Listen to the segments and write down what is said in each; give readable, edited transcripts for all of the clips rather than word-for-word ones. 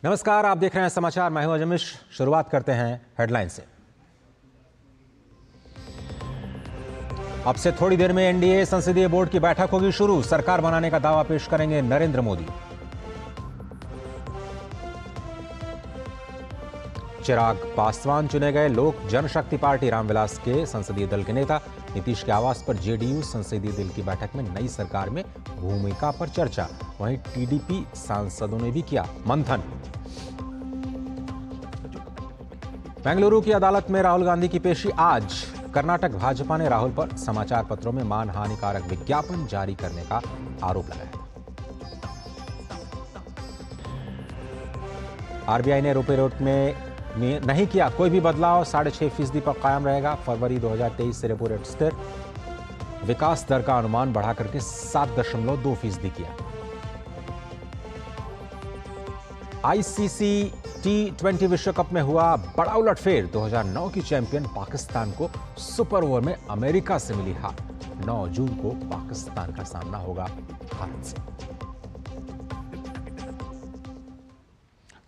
नमस्कार, आप देख रहे हैं समाचार। मैं हूं अजमिश। शुरुआत करते हैं हेडलाइन से। अब से थोड़ी देर में एनडीए संसदीय बोर्ड की बैठक होगी शुरू। सरकार बनाने का दावा पेश करेंगे नरेंद्र मोदी। चिराग पासवान चुने गए लोक जनशक्ति पार्टी रामविलास के संसदीय दल के नेता। नीतीश के आवास पर जेडीयू संसदीय दल की बैठक में नई सरकार में भूमिका पर चर्चा। वहीं टीडीपी सांसदों ने भी किया मंथन। बेंगलुरु की अदालत में राहुल गांधी की पेशी आज। कर्नाटक भाजपा ने राहुल पर समाचार पत्रों में मानहानिकारक विज्ञापन जारी करने का आरोप लगाया। आरबीआई ने रुपए रेट में नहीं किया कोई भी बदलाव। 6.5% पर कायम रहेगा। फरवरी 2023 से रेपो रेट स्थिर। विकास दर का अनुमान बढ़ा करके 7.2% किया। आईसीसी T20 विश्व कप में हुआ बड़ा उलटफेर। 2009 की चैंपियन पाकिस्तान को सुपर ओवर में अमेरिका से मिली हार। 9 जून को पाकिस्तान का सामना होगा भारत से।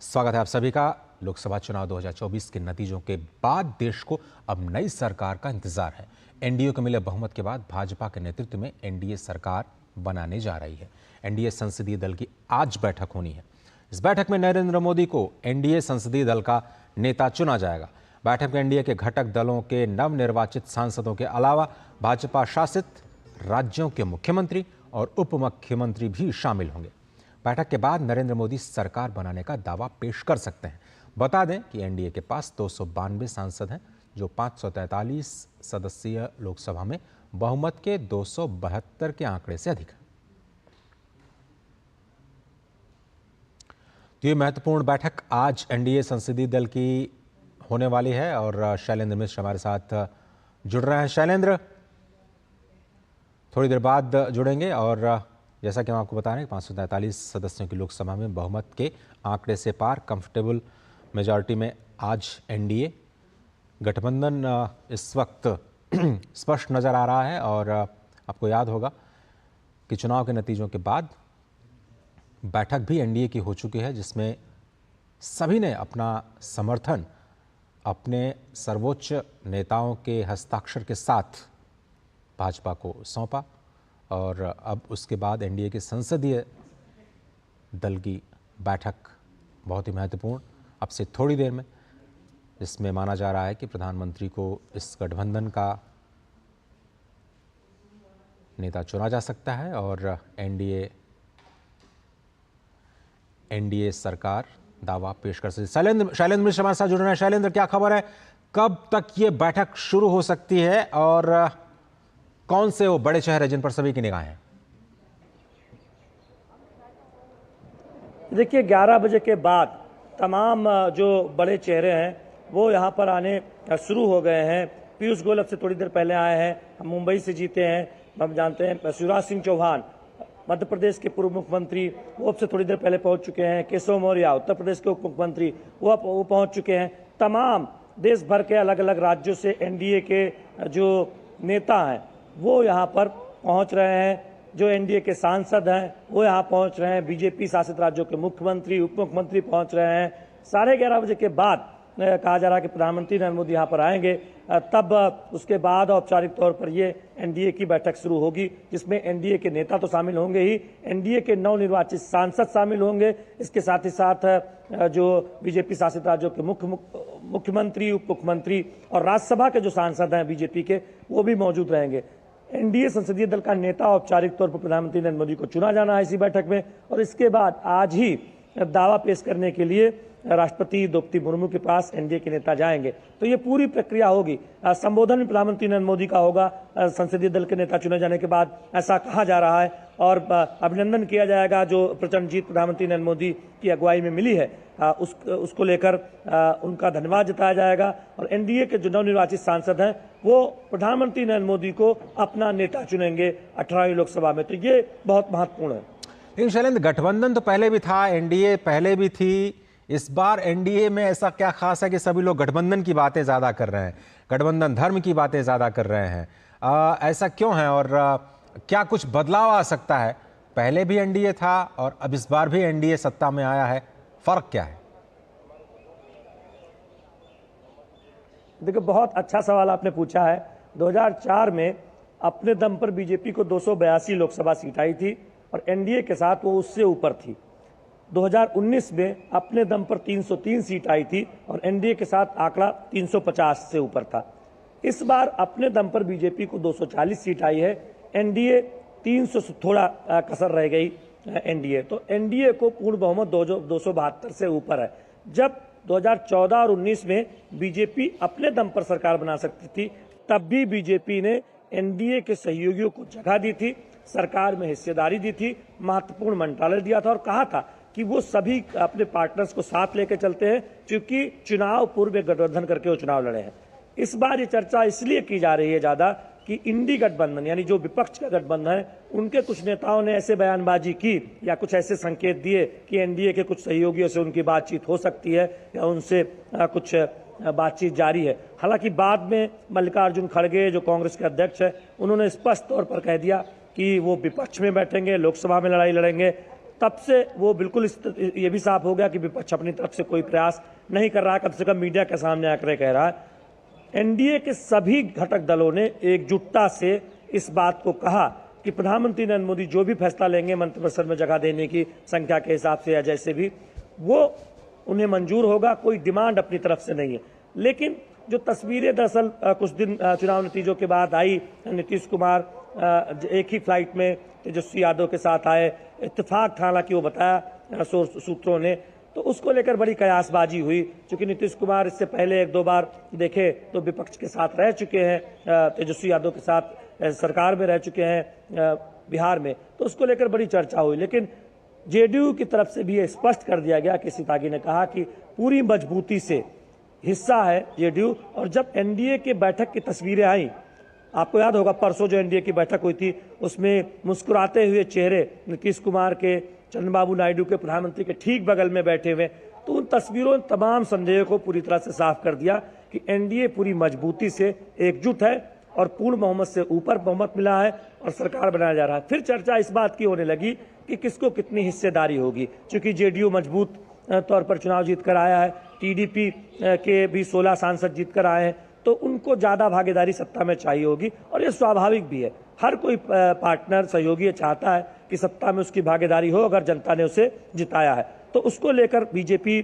स्वागत है आप सभी का। लोकसभा चुनाव 2024 के नतीजों के बाद देश को अब नई सरकार का इंतजार है। एनडीए को मिले बहुमत के बाद भाजपा के नेतृत्व में एनडीए सरकार बनाने जा रही है। एनडीए संसदीय दल की आज बैठक होनी है। इस बैठक में नरेंद्र मोदी को एनडीए संसदीय दल का नेता चुना जाएगा। बैठक में एनडीए के घटक दलों के नवनिर्वाचित सांसदों के अलावा भाजपा शासित राज्यों के मुख्यमंत्री और उप मुख्यमंत्री भी शामिल होंगे। बैठक के बाद नरेंद्र मोदी सरकार बनाने का दावा पेश कर सकते हैं। बता दें कि एनडीए के पास 292 सांसद हैं, जो 543 सदस्यीय लोकसभा में बहुमत के 272 के आंकड़े से अधिक है। तो ये महत्वपूर्ण बैठक आज एनडीए संसदीय दल की होने वाली है और शैलेंद्र मिश्र हमारे साथ जुड़ रहे हैं। शैलेंद्र, थोड़ी देर बाद जुड़ेंगे और जैसा कि हम आपको बता रहे हैं 543 सदस्यों की लोकसभा में बहुमत के आंकड़े से पार कंफर्टेबल मेजॉरिटी में आज एनडीए गठबंधन इस वक्त स्पष्ट नज़र आ रहा है। और आपको याद होगा कि चुनाव के नतीजों के बाद बैठक भी एनडीए की हो चुकी है, जिसमें सभी ने अपना समर्थन अपने सर्वोच्च नेताओं के हस्ताक्षर के साथ भाजपा को सौंपा। और अब उसके बाद एनडीए के संसदीय दल की बैठक बहुत ही महत्वपूर्ण अब से थोड़ी देर में, जिसमें माना जा रहा है कि प्रधानमंत्री को इस गठबंधन का नेता चुना जा सकता है और एनडीए सरकार दावा पेश कर सकती है। शैलेंद्र मिश्र हमारे साथ जुड़ रहे हैं। शैलेंद्र, क्या खबर है, कब तक ये बैठक शुरू हो सकती है और कौन से वो बड़े चेहरे जिन पर सभी की निगाहें हैं? देखिए, 11 बजे के बाद तमाम जो बड़े चेहरे हैं वो यहाँ पर आने शुरू हो गए हैं। पीयूष गोयल अब से थोड़ी देर पहले आए हैं, हम मुंबई से जीते हैं, हम जानते हैं। शिवराज सिंह चौहान मध्य प्रदेश के पूर्व मुख्यमंत्री, वो अब से थोड़ी देर पहले पहुंच चुके हैं। केशव मौर्य उत्तर प्रदेश के उप मुख्यमंत्री, वो पहुंच चुके हैं। तमाम देश भर के अलग अलग राज्यों से एनडीए के जो नेता हैं वो यहाँ पर पहुंच रहे हैं। जो एनडीए के सांसद हैं वो यहाँ पहुंच रहे हैं। बीजेपी शासित राज्यों के मुख्यमंत्री, उप मुख्यमंत्री पहुंच रहे हैं। 11:30 बजे के बाद कहा जा रहा है कि प्रधानमंत्री नरेंद्र मोदी यहाँ पर आएंगे। तब उसके बाद औपचारिक तौर पर ये एनडीए की बैठक शुरू होगी, जिसमें एनडीए के नेता तो शामिल होंगे ही, एनडीए के नवनिर्वाचित सांसद शामिल होंगे। इसके साथ ही साथ जो बीजेपी शासित राज्यों के मुख्यमंत्री, उप मुख्यमंत्री और राज्यसभा के जो सांसद हैं बीजेपी के, वो भी मौजूद रहेंगे। एनडीए संसदीय दल का नेता औपचारिक तौर पर प्रधानमंत्री नरेंद्र मोदी को चुना जाना है इसी बैठक में। और इसके बाद आज ही दावा पेश करने के लिए राष्ट्रपति द्रौपदी मुर्मू के पास एनडीए के नेता जाएंगे। तो ये पूरी प्रक्रिया होगी। संबोधन भी प्रधानमंत्री नरेंद्र मोदी का होगा संसदीय दल के नेता चुने जाने के बाद, ऐसा कहा जा रहा है। और अभिनंदन किया जाएगा जो प्रचंड जीत प्रधानमंत्री नरेंद्र मोदी की अगुवाई में मिली है, उसको लेकर उनका धन्यवाद जताया जाएगा। और एनडीए के जो नवनिर्वाचित सांसद हैं वो प्रधानमंत्री नरेंद्र मोदी को अपना नेता चुनेंगे 18वीं लोकसभा में। तो ये बहुत महत्वपूर्ण है। लेकिन शैलेंद्र, गठबंधन तो पहले भी था, एनडीए पहले भी थी। इस बार एनडीए में ऐसा क्या खास है कि सभी लोग गठबंधन की बातें ज्यादा कर रहे हैं, गठबंधन धर्म की बातें ज्यादा कर रहे हैं? ऐसा क्यों है और क्या कुछ बदलाव आ सकता है? पहले भी एनडीए था और अब इस बार भी एनडीए सत्ता में आया है, फर्क क्या है? देखिए, बहुत अच्छा सवाल आपने पूछा है। 2004 में अपने दम पर बीजेपी को 282 लोकसभा सीट आई थी और एनडीए के साथ वो उससे ऊपर थी। 2019 में अपने दम पर 303 सीट आई थी और एनडीए के साथ आंकड़ा 350 से ऊपर था। इस बार अपने दम पर बीजेपी को 240 सीट आई है, एनडीए 300 से थोड़ा कसर रह गई एनडीए। तो एनडीए को पूर्ण बहुमत 272 से ऊपर है। जब 2014 और 19 में बीजेपी अपने दम पर सरकार बना सकती थी, तब भी बीजेपी ने एनडीए के सहयोगियों को जगह दी थी, सरकार में हिस्सेदारी दी थी, महत्वपूर्ण मंत्रालय दिया था और कहा था कि वो सभी अपने पार्टनर्स को साथ लेकर चलते हैं, क्योंकि चुनाव पूर्व गठबंधन करके वो चुनाव लड़े हैं। इस बार ये चर्चा इसलिए की जा रही है ज्यादा कि इंडी गठबंधन यानी जो विपक्ष का गठबंधन है, उनके कुछ नेताओं ने ऐसे बयानबाजी की या कुछ ऐसे संकेत दिए कि एनडीए के कुछ सहयोगियों से उनकी बातचीत हो सकती है या उनसे कुछ बातचीत जारी है। हालांकि बाद में मल्लिकार्जुन खड़गे जो कांग्रेस के अध्यक्ष है, उन्होंने स्पष्ट तौर पर कह दिया कि वो विपक्ष में बैठेंगे, लोकसभा में लड़ाई लड़ेंगे। तब से वो बिल्कुल ये भी साफ हो गया कि विपक्ष अपनी तरफ से कोई प्रयास नहीं कर रहा है, कम से कम मीडिया के सामने आकर कह रहा है। एनडीए के सभी घटक दलों ने एकजुटता से इस बात को कहा कि प्रधानमंत्री नरेंद्र मोदी जो भी फैसला लेंगे मंत्रिपरिषद में जगह देने की संख्या के हिसाब से या जैसे भी, वो उन्हें मंजूर होगा, कोई डिमांड अपनी तरफ से नहीं है। लेकिन जो तस्वीरें दरअसल कुछ दिन चुनाव नतीजों के बाद आई, नीतीश कुमार एक ही फ्लाइट में तेजस्वी यादव के साथ आए, इत्तेफाक था हालांकि वो बताया सूत्रों ने, तो उसको लेकर बड़ी कयासबाजी हुई। क्योंकि नीतीश कुमार इससे पहले एक दो बार देखे तो विपक्ष के साथ रह चुके हैं, तेजस्वी यादव के साथ सरकार में रह चुके हैं बिहार में, तो उसको लेकर बड़ी चर्चा हुई। लेकिन जेडीयू की तरफ से भी ये स्पष्ट कर दिया गया, किसी त्यागी ने कहा कि पूरी मजबूती से हिस्सा है जेडीयू। और जब एनडीए के बैठक की तस्वीरें आई, आपको याद होगा परसों जो एनडीए की बैठक हुई थी, उसमें मुस्कुराते हुए चेहरे नीतीश कुमार के, चंद्रबाबू नायडू के, प्रधानमंत्री के ठीक बगल में बैठे हुए, तो उन तस्वीरों ने तमाम संदेह को पूरी तरह से साफ कर दिया कि एनडीए पूरी मजबूती से एकजुट है और पूर्ण बहुमत से ऊपर बहुमत मिला है और सरकार बनाया जा रहा है। फिर चर्चा इस बात की होने लगी कि किसको कितनी हिस्सेदारी होगी, क्योंकि जेडीयू मजबूत तौर पर चुनाव जीत कर आया है, टीडीपी के भी 16 सांसद जीत कर आए हैं, तो उनको ज्यादा भागीदारी सत्ता में चाहिए होगी और ये स्वाभाविक भी है। हर कोई पार्टनर सहयोगी चाहता है कि सत्ता में उसकी भागीदारी हो, अगर जनता ने उसे जिताया है। तो उसको लेकर बीजेपी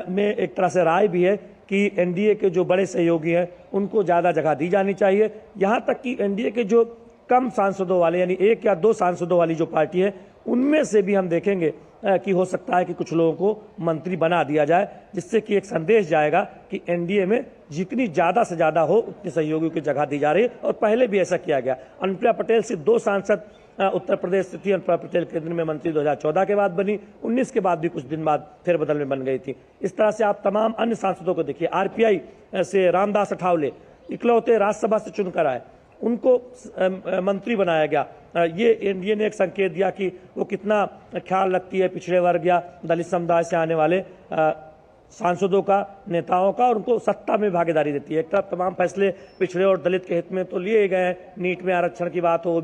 में एक तरह से राय भी है कि एनडीए के जो बड़े सहयोगी हैं उनको ज्यादा जगह दी जानी चाहिए। यहां तक कि एनडीए के जो कम सांसदों वाले यानी 1 या 2 सांसदों वाली जो पार्टी है, उनमें से भी हम देखेंगे कि हो सकता है कि कुछ लोगों को मंत्री बना दिया जाए, जिससे कि एक संदेश जाएगा कि एनडीए में जितनी ज्यादा से ज्यादा हो उतनी सहयोगियों की जगह दी जा रही है। और पहले भी ऐसा किया गया। अनुप्रिया पटेल सिर्फ 2 सांसद उत्तर प्रदेश से थी। अनुप्रिया पटेल केंद्र में मंत्री 2014 के बाद बनी, 19 के बाद भी कुछ दिन बाद फेरबदल में बन गई थी। इस तरह से आप तमाम अन्य सांसदों को देखिए, आरपीआई से रामदास अठावले इकलौते राज्यसभा से चुनकर आए, उनको मंत्री बनाया गया। ये एनडीए ने एक संकेत दिया कि वो कितना ख्याल रखती है पिछड़े वर्ग या दलित समुदाय से आने वाले सांसदों का, नेताओं का, और उनको सत्ता में भागीदारी देती है। एक तरफ तमाम फैसले पिछड़े और दलित के हित में तो लिए गए हैं, नीट में आरक्षण की बात हो,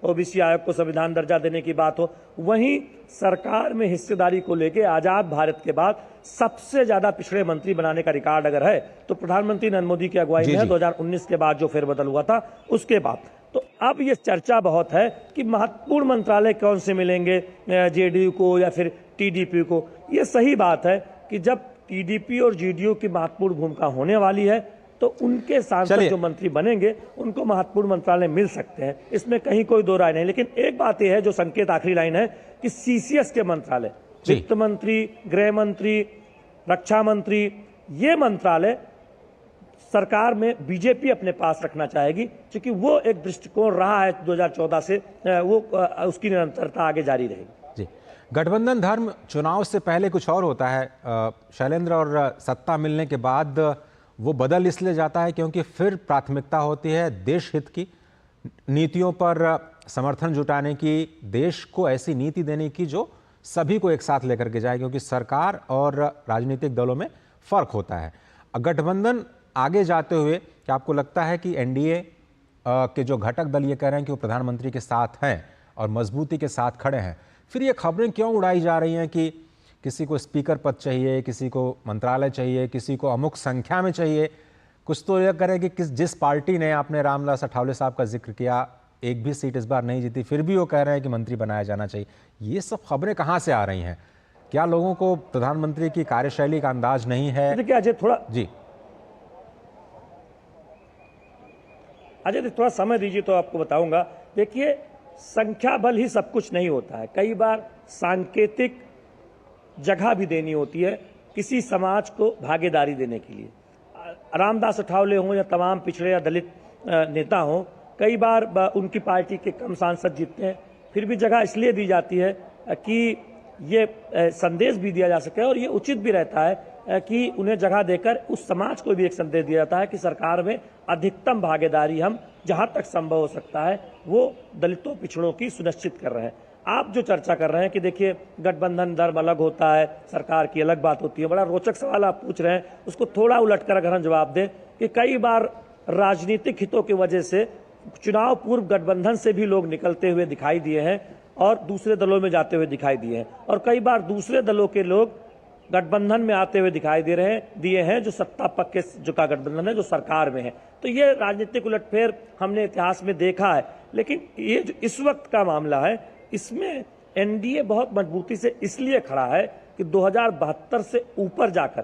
ओबीसी आयोग को संविधान दर्जा देने की बात हो, वहीं सरकार में हिस्सेदारी को लेकर आजाद भारत के बाद सबसे ज्यादा पिछड़े मंत्री बनाने का रिकॉर्ड अगर है तो प्रधानमंत्री नरेंद्र मोदी की अगुवाई में 2019 के बाद जो फेरबदल हुआ था उसके बाद। तो अब ये चर्चा बहुत है कि महत्वपूर्ण मंत्रालय कौन से मिलेंगे, जेडीयू को या फिर टीडीपी को। ये सही बात है कि जब टीडीपी और जेडीयू की महत्वपूर्ण भूमिका होने वाली है तो उनके सांसद जो मंत्री बनेंगे उनको महत्वपूर्ण मंत्रालय मिल सकते हैं, इसमें कहीं कोई दो राय नहीं। लेकिन एक बात यह है जो संकेत आखिरी लाइन है कि सीसीएस के मंत्रालय, वित्त मंत्री, गृह मंत्री, रक्षा मंत्री, ये मंत्रालय सरकार में बीजेपी अपने पास रखना चाहेगी, क्योंकि वो एक दृष्टिकोण रहा है 2014 से, वो उसकी निरंतरता आगे जारी रहेगी। जी, गठबंधन धर्म चुनाव से पहले कुछ और होता है शैलेंद्र, और सत्ता मिलने के बाद वो बदल इसलिए जाता है क्योंकि फिर प्राथमिकता होती है देश हित की, नीतियों पर समर्थन जुटाने की, देश को ऐसी नीति देने की जो सभी को एक साथ लेकर के जाए, क्योंकि सरकार और राजनीतिक दलों में फर्क होता है। गठबंधन आगे जाते हुए क्या आपको लगता है कि एनडीए के जो घटक दल ये कह रहे हैं कि वो प्रधानमंत्री के साथ हैं और मजबूती के साथ खड़े हैं, फिर ये खबरें क्यों उड़ाई जा रही हैं कि किसी को स्पीकर पद चाहिए, किसी को मंत्रालय चाहिए, किसी को अमुक संख्या में चाहिए? कुछ तो यह करें कि जिस पार्टी ने, आपने रामदास अठावले साहब का जिक्र किया, एक भी सीट इस बार नहीं जीती, फिर भी वो कह रहे हैं कि मंत्री बनाया जाना चाहिए। ये सब खबरें कहाँ से आ रही हैं? क्या लोगों को प्रधानमंत्री की कार्यशैली का अंदाज नहीं है? देखिए अजय, थोड़ा समय दीजिए तो आपको बताऊंगा। देखिए, संख्या बल ही सब कुछ नहीं होता है। कई बार सांकेतिक जगह भी देनी होती है किसी समाज को भागीदारी देने के लिए। रामदास अठावले हों या तमाम पिछड़े या दलित नेता हों, कई बार उनकी पार्टी के कम सांसद जीतते हैं, फिर भी जगह इसलिए दी जाती है कि ये संदेश भी दिया जा सके, और ये उचित भी रहता है कि उन्हें जगह देकर उस समाज को भी एक संदेश दिया जाता है कि सरकार में अधिकतम भागीदारी हम जहां तक संभव हो सकता है वो दलितों पिछड़ों की सुनिश्चित कर रहे हैं। आप जो चर्चा कर रहे हैं कि देखिए गठबंधन धर्म अलग होता है, सरकार की अलग बात होती है, बड़ा रोचक सवाल आप पूछ रहे हैं। उसको थोड़ा उलटकर अगर हम जवाब दें कि कई बार राजनीतिक हितों की वजह से चुनाव पूर्व गठबंधन से भी लोग निकलते हुए दिखाई दिए हैं और दूसरे दलों में जाते हुए दिखाई दिए हैं, और कई बार दूसरे दलों के लोग गठबंधन में आते हुए दिखाई दिए हैं जो सत्ता पक्ष के जो का गठबंधन है, जो सरकार में है। तो ये राजनीतिक उलटफेर हमने इतिहास में देखा है। लेकिन ये जो इस वक्त का मामला है, इसमें एनडीए बहुत मजबूती से इसलिए खड़ा है कि 2072 से ऊपर जाकर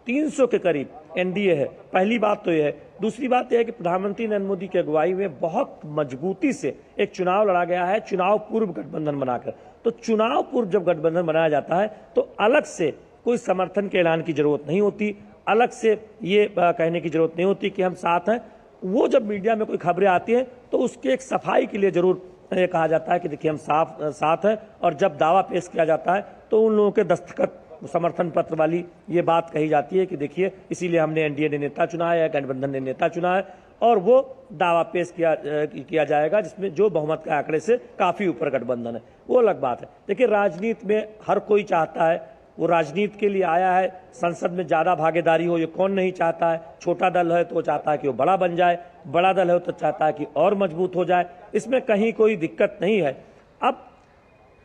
300 के करीब एनडीए है। पहली बात तो यह है। दूसरी बात यह है कि प्रधानमंत्री नरेंद्र मोदी की अगुवाई में बहुत मजबूती से एक चुनाव लड़ा गया है, चुनाव पूर्व गठबंधन बनाकर। तो चुनाव पूर्व जब गठबंधन बनाया जाता है तो अलग से कोई समर्थन के ऐलान की जरूरत नहीं होती, अलग से ये कहने की जरूरत नहीं होती कि हम साथ हैं। वो जब मीडिया में कोई खबरें आती हैं तो उसकी एक सफाई के लिए जरूर ये कहा जाता है कि देखिए हम साथ हैं, और जब दावा पेश किया जाता है तो उन लोगों के दस्तखत समर्थन पत्र वाली ये बात कही जाती है कि देखिए इसीलिए हमने एनडीए ने नेता चुना है या गठबंधन ने नेता चुना है, और वो दावा पेश किया जाएगा जिसमें जो बहुमत के आंकड़े से काफी ऊपर गठबंधन है। वो अलग बात है। देखिए, राजनीति में हर कोई चाहता है, वो राजनीति के लिए आया है, संसद में ज्यादा भागीदारी हो, ये कौन नहीं चाहता है। छोटा दल है तो वो चाहता है कि वो बड़ा बन जाए, बड़ा दल है तो चाहता है कि और मजबूत हो जाए। इसमें कहीं कोई दिक्कत नहीं है। अब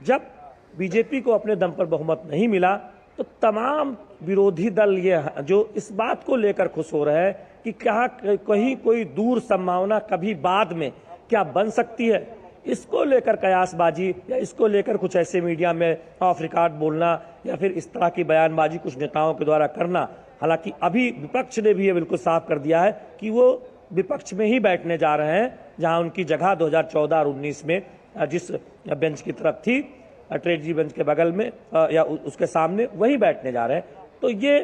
जब बीजेपी को अपने दम पर बहुमत नहीं मिला तो तमाम विरोधी दल ये जो इस बात को लेकर खुश हो रहे हैं कि क्या कहीं कोई दूर संभावना कभी बाद में क्या बन सकती है, इसको लेकर कयासबाजी या इसको लेकर कुछ ऐसे मीडिया में ऑफ रिकॉर्ड बोलना या फिर इस तरह की बयानबाजी कुछ नेताओं के द्वारा करना। हालांकि अभी विपक्ष ने भी ये बिल्कुल साफ कर दिया है कि वो विपक्ष में ही बैठने जा रहे हैं जहां उनकी जगह 2014 और 19 में जिस बेंच की तरफ थी, ट्रेजरी बेंच के बगल में या उसके सामने, वही बैठने जा रहे हैं। तो ये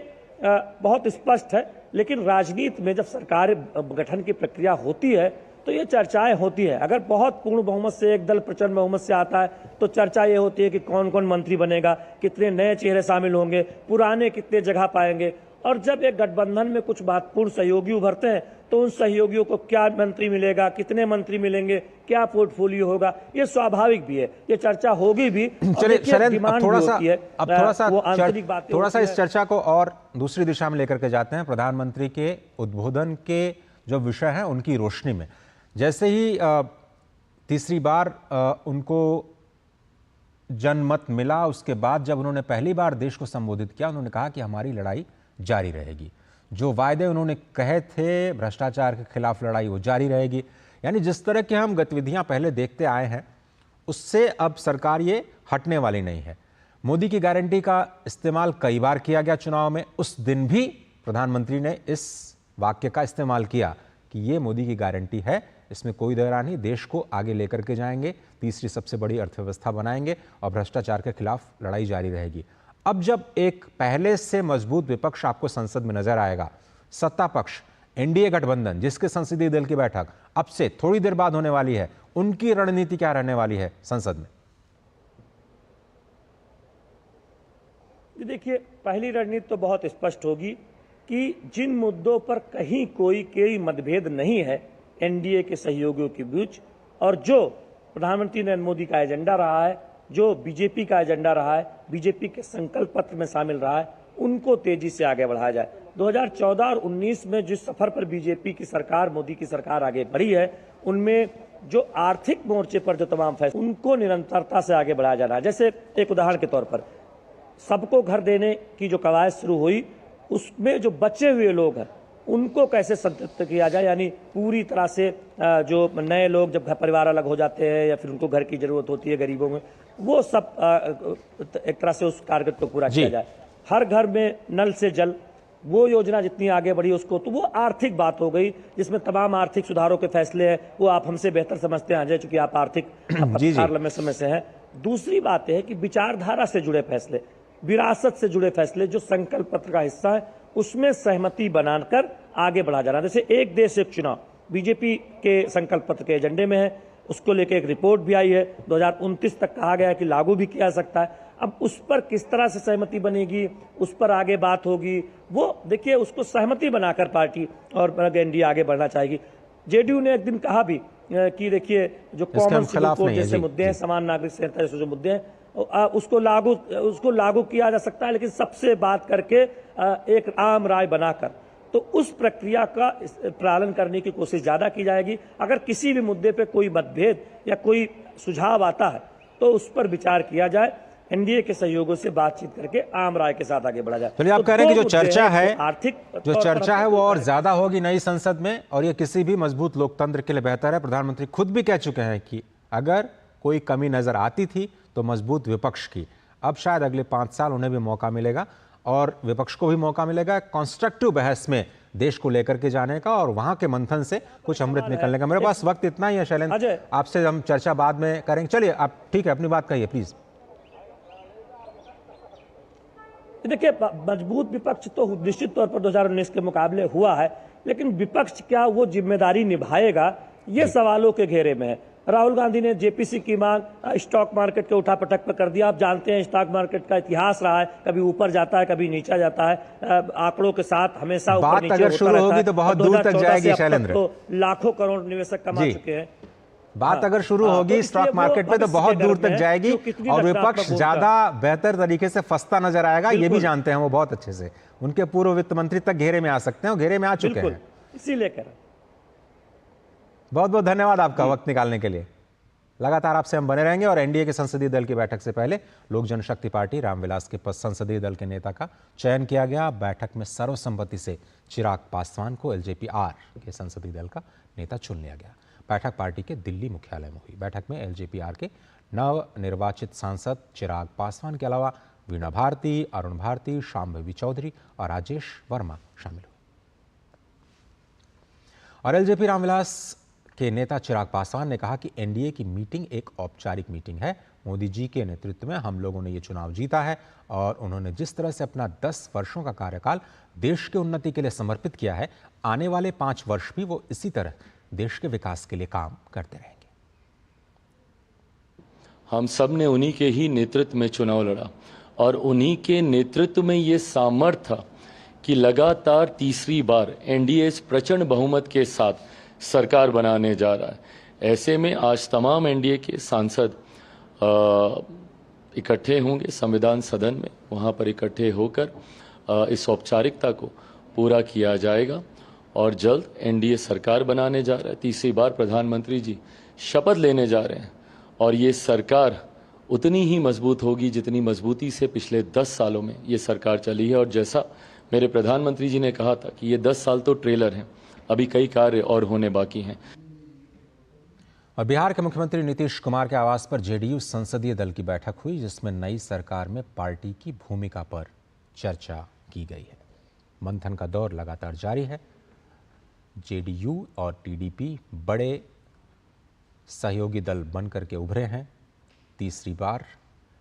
बहुत स्पष्ट है। लेकिन राजनीति में जब सरकार गठन की प्रक्रिया होती है तो ये चर्चाएं होती है। अगर बहुत पूर्ण बहुमत से एक दल प्रचंड बहुमत से आता है तो चर्चा ये होती है कि कौन कौन मंत्री बनेगा, कितने नए चेहरे शामिल होंगे, पुराने कितने जगह पाएंगे। और जब एक गठबंधन में कुछ महत्वपूर्ण सहयोगी उभरते हैं तो उन सहयोगियों को क्या मंत्री मिलेगा, कितने मंत्री मिलेंगे, क्या पोर्टफोलियो होगा, ये स्वाभाविक भी है, ये चर्चा होगी भी। चलिए थोड़ा सा इस चर्चा को और दूसरी दिशा में लेकर के जाते हैं। प्रधानमंत्री के उद्बोधन के जो विषय हैं उनकी रोशनी में, जैसे ही तीसरी बार उनको जनमत मिला, उसके बाद जब उन्होंने पहली बार देश को संबोधित किया, उन्होंने कहा कि हमारी लड़ाई जारी रहेगी। जो वायदे उन्होंने कहे थे भ्रष्टाचार के खिलाफ लड़ाई, वो जारी रहेगी। यानी जिस तरह की हम गतिविधियां पहले देखते आए हैं उससे अब सरकार ये हटने वाली नहीं है। मोदी की गारंटी का इस्तेमाल कई बार किया गया चुनाव में, उस दिन भी प्रधानमंत्री ने इस वाक्य का इस्तेमाल किया कि ये मोदी की गारंटी है, इसमें कोई दरार नहीं, देश को आगे लेकर के जाएंगे, तीसरी सबसे बड़ी अर्थव्यवस्था बनाएंगे और भ्रष्टाचार के खिलाफ लड़ाई जारी रहेगी। अब जब एक पहले से मजबूत विपक्ष आपको संसद में नजर आएगा, सत्ता पक्ष एनडीए गठबंधन जिसके संसदीय दल की बैठक अब से थोड़ी देर बाद होने वाली है, उनकी रणनीति क्या रहने वाली है संसद में? देखिए, पहली रणनीति तो बहुत स्पष्ट होगी कि जिन मुद्दों पर कहीं कोई मतभेद नहीं है एनडीए के सहयोगियों के बीच, और जो प्रधानमंत्री नरेंद्र मोदी का एजेंडा रहा है, जो बीजेपी का एजेंडा रहा है, बीजेपी के संकल्प पत्र में शामिल रहा है, उनको तेजी से आगे बढ़ाया जाए। 2014 और 19 में जिस सफर पर बीजेपी की सरकार, मोदी की सरकार आगे बढ़ी है, उनमें जो आर्थिक मोर्चे पर जो तमाम फैसले, उनको निरंतरता से आगे बढ़ाया जा रहा है। जैसे एक उदाहरण के तौर पर सबको घर देने की जो कवायद शुरू हुई, उसमें जो बचे हुए लोग हैं उनको कैसे संतृप्त किया जाए, यानी पूरी तरह से जो नए लोग जब घर परिवार अलग हो जाते हैं या फिर उनको घर की जरूरत होती है गरीबों में, वो सब एक तरह से उस टारगेट को पूरा किया जाए। हर घर में नल से जल, वो योजना जितनी आगे बढ़ी उसको, तो वो आर्थिक बात हो गई जिसमें तमाम आर्थिक सुधारों के फैसले हैं, वो आप हमसे बेहतर समझते हैं अजय, चूंकि आप आर्थिक पत्रकार लंबे समय से हैं। दूसरी बात है कि विचारधारा से जुड़े फैसले, विरासत से जुड़े फैसले जो संकल्प पत्र का हिस्सा है, उसमें सहमति बनाकर आगे बढ़ा जा रहा है। जैसे एक देश एक चुनाव बीजेपी के संकल्प पत्र के एजेंडे में है, उसको लेकर एक रिपोर्ट भी आई है, 2029 तक कहा गया है कि लागू भी किया जा सकता है। अब उस पर किस तरह से सहमति बनेगी, उस पर आगे बात होगी, वो देखिए, उसको सहमति बनाकर पार्टी और एनडीए आगे बढ़ना चाहेगी। जेडीयू ने एक दिन कहा भी कि देखिए, जो कॉमन सिविल कोड जैसे मुद्दे हैं, समान नागरिक संहिता जैसे जो मुद्दे हैं, उसको लागू किया जा सकता है, लेकिन सबसे बात करके एक आम राय बनाकर, तो उस प्रक्रिया का पालन करने की कोशिश ज्यादा की जाएगी। अगर किसी भी मुद्दे पे कोई मतभेद या कोई सुझाव आता है तो उस पर विचार किया जाए, एनडीए के सहयोगों से बातचीत करके आम राय के साथ आगे बढ़ा जाए। चलिए, आप कह रहे हैं कि जो चर्चा है, आर्थिक जो चर्चा है वो और ज्यादा होगी नई संसद में, और ये किसी भी मजबूत लोकतंत्र के लिए बेहतर है। प्रधानमंत्री खुद भी कह चुके हैं कि अगर कोई कमी नजर आती थी तो मजबूत विपक्ष की। अब शायद अगले 5 साल उन्हें भी मौका मिलेगा और विपक्ष को भी मौका मिलेगा कंस्ट्रक्टिव बहस में देश को लेकर के जाने का और वहां के मंथन से कुछ अमृत निकलने का। मेरे पास वक्त इतना ही है शैलेंद्र, आपसे हम चर्चा बाद में करेंगे। चलिए, आप ठीक है, अपनी बात कहिए प्लीज। देखिए, मजबूत विपक्ष तो निश्चित तौर पर 2019 के मुकाबले हुआ है, लेकिन विपक्ष क्या वो जिम्मेदारी निभाएगा, ये सवालों के घेरे में है। राहुल गांधी ने जेपीसी की मांग स्टॉक मार्केट के उठापटक पर कर दिया। आप जानते हैं स्टॉक मार्केट का इतिहास रहा है, कभी ऊपर जाता है, कभी नीचा जाता है, आंकड़ों के साथ हमेशा ऊपर नीचे अगर शुरू होगी तो बहुत दूर तक जाएगी शैलेंद्र। तो लाखों करोड़ निवेशक कमा चुके हैं। बात अगर शुरू होगी स्टॉक मार्केट में तो बहुत दूर तक जाएगी और विपक्ष ज्यादा बेहतर तरीके से फंसता नजर आएगा, ये भी जानते हैं वो बहुत अच्छे से। उनके पूर्व वित्त मंत्री तक घेरे में आ सकते हैं और घेरे में आ चुके हैं, इसीलिए कह रहा हूं। बहुत बहुत धन्यवाद आपका वक्त निकालने के लिए। लगातार आपसे हम बने रहेंगे। और एनडीए के संसदीय दल की बैठक से पहले लोक जनशक्ति पार्टी रामविलास के संसदीय दल के नेता का चयन किया गया। बैठक में सर्वसम्मति से चिराग पासवान को एलजेपी-आर के संसदीय दल का नेता चुन लिया गया। बैठक पार्टी के दिल्ली मुख्यालय में हुई। बैठक में एलजेपी-आर के नव निर्वाचित सांसद चिराग पासवान के अलावा वीणा भारती, अरुण भारती, शांभवी चौधरी और राजेश वर्मा शामिल हुए। और एलजेपी रामविलास के नेता चिराग पासवान ने कहा कि एनडीए की मीटिंग एक औपचारिक मीटिंग है। मोदी जी के नेतृत्व में हम लोगों ने ये चुनाव जीता है और उन्होंने जिस तरह से अपना 10 वर्षों का कार्यकाल देश के उन्नति के लिए समर्पित किया है, आने वाले 5 वर्ष भी वो इसी तरह देश के विकास के लिए काम करते रहेंगे। हम सब ने उन्हीं के ही नेतृत्व में चुनाव लड़ा और उन्हीं के नेतृत्व में ये सामर्थ्य था कि लगातार तीसरी बार एनडीए इस प्रचंड बहुमत के साथ सरकार बनाने जा रहा है। ऐसे में आज तमाम एनडीए के सांसद इकट्ठे होंगे संविधान सदन में, वहां पर इकट्ठे होकर इस औपचारिकता को पूरा किया जाएगा और जल्द एनडीए सरकार बनाने जा रहा है। तीसरी बार प्रधानमंत्री जी शपथ लेने जा रहे हैं और ये सरकार उतनी ही मजबूत होगी जितनी मजबूती से पिछले 10 सालों में ये सरकार चली है। और जैसा मेरे प्रधानमंत्री जी ने कहा था कि ये 10 साल तो ट्रेलर हैं, अभी कई कार्य और होने बाकी हैं। और बिहार के मुख्यमंत्री नीतीश कुमार के आवास पर जेडीयू संसदीय दल की बैठक हुई, जिसमें नई सरकार में पार्टी की भूमिका पर चर्चा की गई है। मंथन का दौर लगातार जारी है। जेडीयू और टीडीपी बड़े सहयोगी दल बनकर के उभरे हैं। तीसरी बार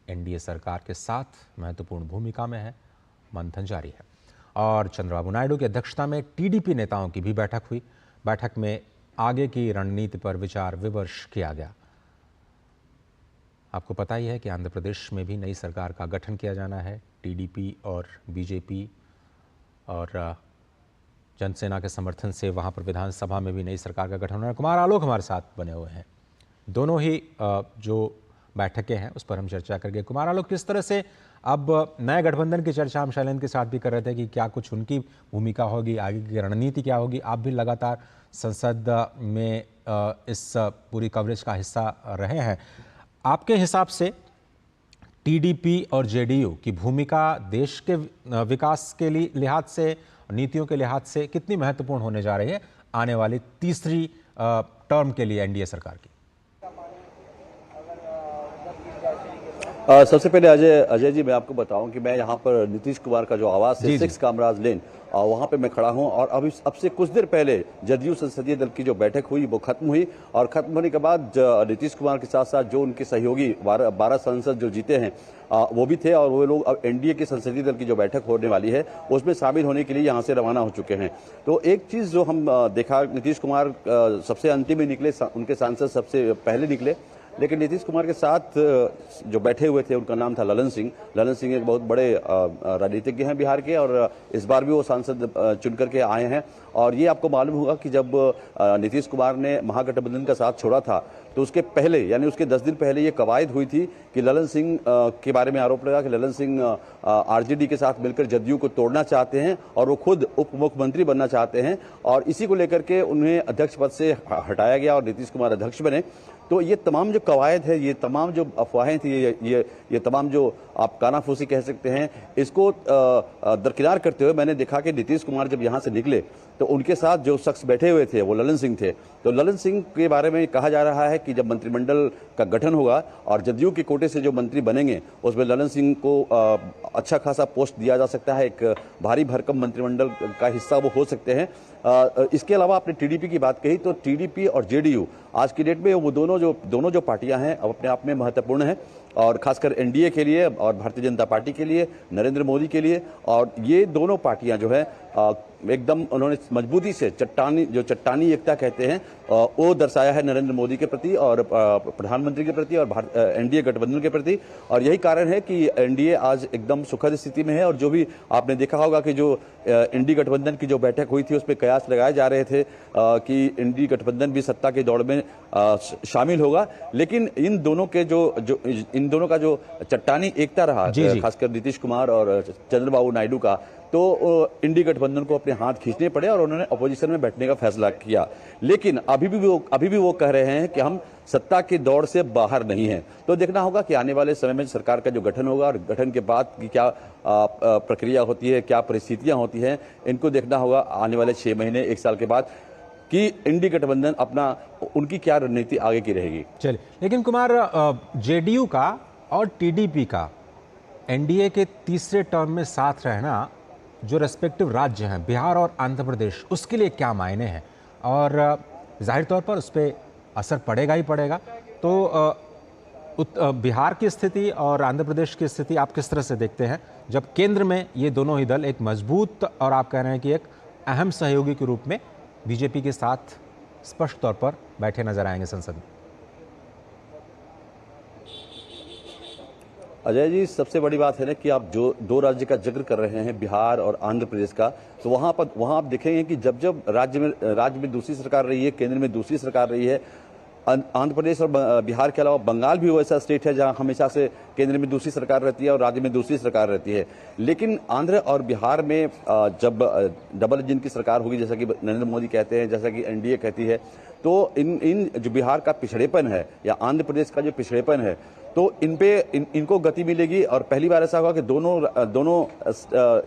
एनडीए सरकार के साथ महत्वपूर्ण भूमिका में है। मंथन जारी है। और चंद्रबाबू नायडू की अध्यक्षता में टीडीपी नेताओं की भी बैठक हुई। बैठक में आगे की रणनीति पर विचार विमर्श किया गया। आपको पता ही है कि आंध्र प्रदेश में भी नई सरकार का गठन किया जाना है। टीडीपी और बीजेपी और जनसेना के समर्थन से वहां पर विधानसभा में भी नई सरकार का गठन होना है। कुमार आलोक हमारे साथ बने हुए हैं। दोनों ही जो बैठकें हैं उस पर हम चर्चा करेंगे। कुमार आलोक, किस तरह से अब नए गठबंधन की चर्चा हम शैलेंद्र के साथ भी कर रहे थे कि क्या कुछ उनकी भूमिका होगी, आगे की रणनीति क्या होगी। आप भी लगातार संसद में इस पूरी कवरेज का हिस्सा रहे हैं। आपके हिसाब से टीडीपी और जेडीयू की भूमिका देश के विकास के लिहाज से, नीतियों के लिहाज से कितनी महत्वपूर्ण होने जा रही है आने वाली तीसरी टर्म के लिए एनडीए सरकार की? सबसे पहले अजय जी, मैं आपको बताऊं कि मैं यहाँ पर नीतीश कुमार का जो आवास है 6 कामराज लेन, वहाँ पे मैं खड़ा हूँ। और अभी अब से कुछ देर पहले जदयू संसदीय दल की जो बैठक हुई वो खत्म हुई, और खत्म होने के बाद नीतीश कुमार के साथ साथ जो उनके सहयोगी 12 सांसद जो जीते हैं वो भी थे, और वो लोग अब एनडीए के संसदीय दल की जो बैठक होने वाली है उसमें शामिल होने के लिए यहाँ से रवाना हो चुके हैं। तो एक चीज जो हम देखा, नीतीश कुमार सबसे अंतिम में निकले, उनके सांसद सबसे पहले निकले, लेकिन नीतीश कुमार के साथ जो बैठे हुए थे उनका नाम था ललन सिंह। ललन सिंह एक बहुत बड़े राजनीतिज्ञ हैं बिहार के, और इस बार भी वो सांसद चुन करके आए हैं। और ये आपको मालूम होगा कि जब नीतीश कुमार ने महागठबंधन का साथ छोड़ा था तो उसके पहले, यानी उसके 10 दिन पहले ये कवायद हुई थी कि ललन सिंह के बारे में आरोप लगा कि ललन सिंह आरजेडी के साथ मिलकर जदयू को तोड़ना चाहते हैं और वो खुद उप मुख्यमंत्री बनना चाहते हैं, और इसी को लेकर के उन्हें अध्यक्ष पद से हटाया गया और नीतीश कुमार अध्यक्ष बने। तो ये तमाम जो कवायद है, ये तमाम जो अफवाहें थी, ये तमाम जो आप कानाफूसी कह सकते हैं, इसको दरकिनार करते हुए मैंने देखा कि नीतीश कुमार जब यहाँ से निकले तो उनके साथ जो शख्स बैठे हुए थे वो ललन सिंह थे। तो ललन सिंह के बारे में कहा जा रहा है कि जब मंत्रिमंडल का गठन होगा और जदयू के कोटे से जो मंत्री बनेंगे उसमें ललन सिंह को अच्छा खासा पोस्ट दिया जा सकता है, एक भारी भरकम मंत्रिमंडल का हिस्सा वो हो सकते हैं। इसके अलावा आपने टीडीपी की बात कही, तो टीडीपी और जेडीयू आज की डेट में वो दोनों जो पार्टियां हैं अपने आप में महत्वपूर्ण हैं, और खासकर एनडीए के लिए और भारतीय जनता पार्टी के लिए, नरेंद्र मोदी के लिए। और ये दोनों पार्टियां जो है एकदम उन्होंने मजबूती से चट्टानी एकता कहते हैं वो दर्शाया है नरेंद्र मोदी के प्रति और प्रधानमंत्री के प्रति और एनडीए गठबंधन के प्रति। और यही कारण है कि एनडीए आज एकदम सुखद स्थिति में है। और जो भी आपने देखा होगा कि जो एनडीए गठबंधन की जो बैठक हुई थी उसमें कयास लगाए जा रहे थे कि एनडीए गठबंधन भी सत्ता की दौड़ में शामिल होगा, लेकिन इन दोनों का जो चट्टानी एकता रहा, खासकर नीतीश कुमार और चंद्रबाबू नायडू का, तो इंडी गठबंधन को अपने हाथ खींचने पड़े और उन्होंने अपोजिशन में बैठने का फैसला किया। लेकिन अभी भी वो कह रहे हैं कि हम सत्ता की दौड़ से बाहर नहीं हैं। तो देखना होगा कि आने वाले समय में सरकार का जो गठन होगा और गठन के बाद की क्या प्रक्रिया होती है, क्या परिस्थितियां होती हैं, इनको देखना होगा आने वाले 6 महीने 1 साल के बाद कि इंडी गठबंधन उनकी क्या रणनीति आगे की रहेगी। चलिए, लेकिन कुमार, जेडीयू का और टीडीपी का एनडीए के तीसरे टर्म में साथ रहना जो रेस्पेक्टिव राज्य हैं बिहार और आंध्र प्रदेश, उसके लिए क्या मायने हैं? और जाहिर तौर पर उस पर असर पड़ेगा ही पड़ेगा। तो बिहार की स्थिति और आंध्र प्रदेश की स्थिति आप किस तरह से देखते हैं जब केंद्र में ये दोनों ही दल एक मजबूत और आप कह रहे हैं कि एक अहम सहयोगी के रूप में बीजेपी के साथ स्पष्ट तौर पर बैठे नजर आएंगे संसद में? अजय जी, सबसे बड़ी बात है ना कि आप जो 2 राज्य का जिक्र कर रहे हैं, बिहार और आंध्र प्रदेश का, तो वहां आप देखेंगे कि जब राज्य में दूसरी सरकार रही है, केंद्र में दूसरी सरकार रही है, आंध्र प्रदेश और बिहार के अलावा बंगाल भी वैसा स्टेट है जहां हमेशा से केंद्र में दूसरी सरकार रहती है और राज्य में दूसरी सरकार रहती है। लेकिन आंध्र और बिहार में जब डबल इंजन की सरकार होगी, जैसा कि नरेंद्र मोदी कहते हैं, जैसा कि एनडीए कहती है, तो इन जो बिहार का पिछड़ेपन है या आंध्र प्रदेश का जो पिछड़ेपन है, तो इनको गति मिलेगी। और पहली बार ऐसा होगा कि दोनों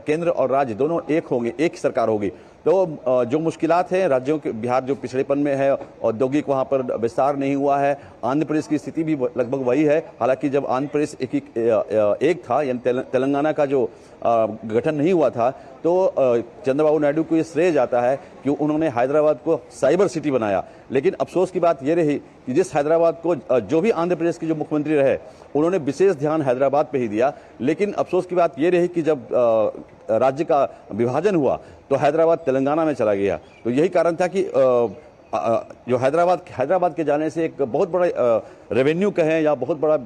केंद्र और राज्य दोनों एक होंगे, एक सरकार होगी। तो जो मुश्किलात हैं राज्यों के, बिहार जो पिछड़ेपन में है, औद्योगिक वहां पर विस्तार नहीं हुआ है, आंध्र प्रदेश की स्थिति भी लगभग वही है। हालांकि जब आंध्र प्रदेश एक था, यानी तेलंगाना का जो गठन नहीं हुआ था, तो चंद्रबाबू नायडू को ये श्रेय जाता है कि उन्होंने हैदराबाद को साइबर सिटी बनाया। लेकिन अफसोस की बात यह रही कि जिस हैदराबाद को जो भी आंध्र प्रदेश के जो मुख्यमंत्री रहे उन्होंने विशेष ध्यान हैदराबाद पे ही दिया। लेकिन अफसोस की बात यह रही कि जब राज्य का विभाजन हुआ तो हैदराबाद तेलंगाना में चला गया। तो यही कारण था कि जो हैदराबाद के जाने से एक बहुत बड़ा रेवेन्यू कहें या बहुत बड़ा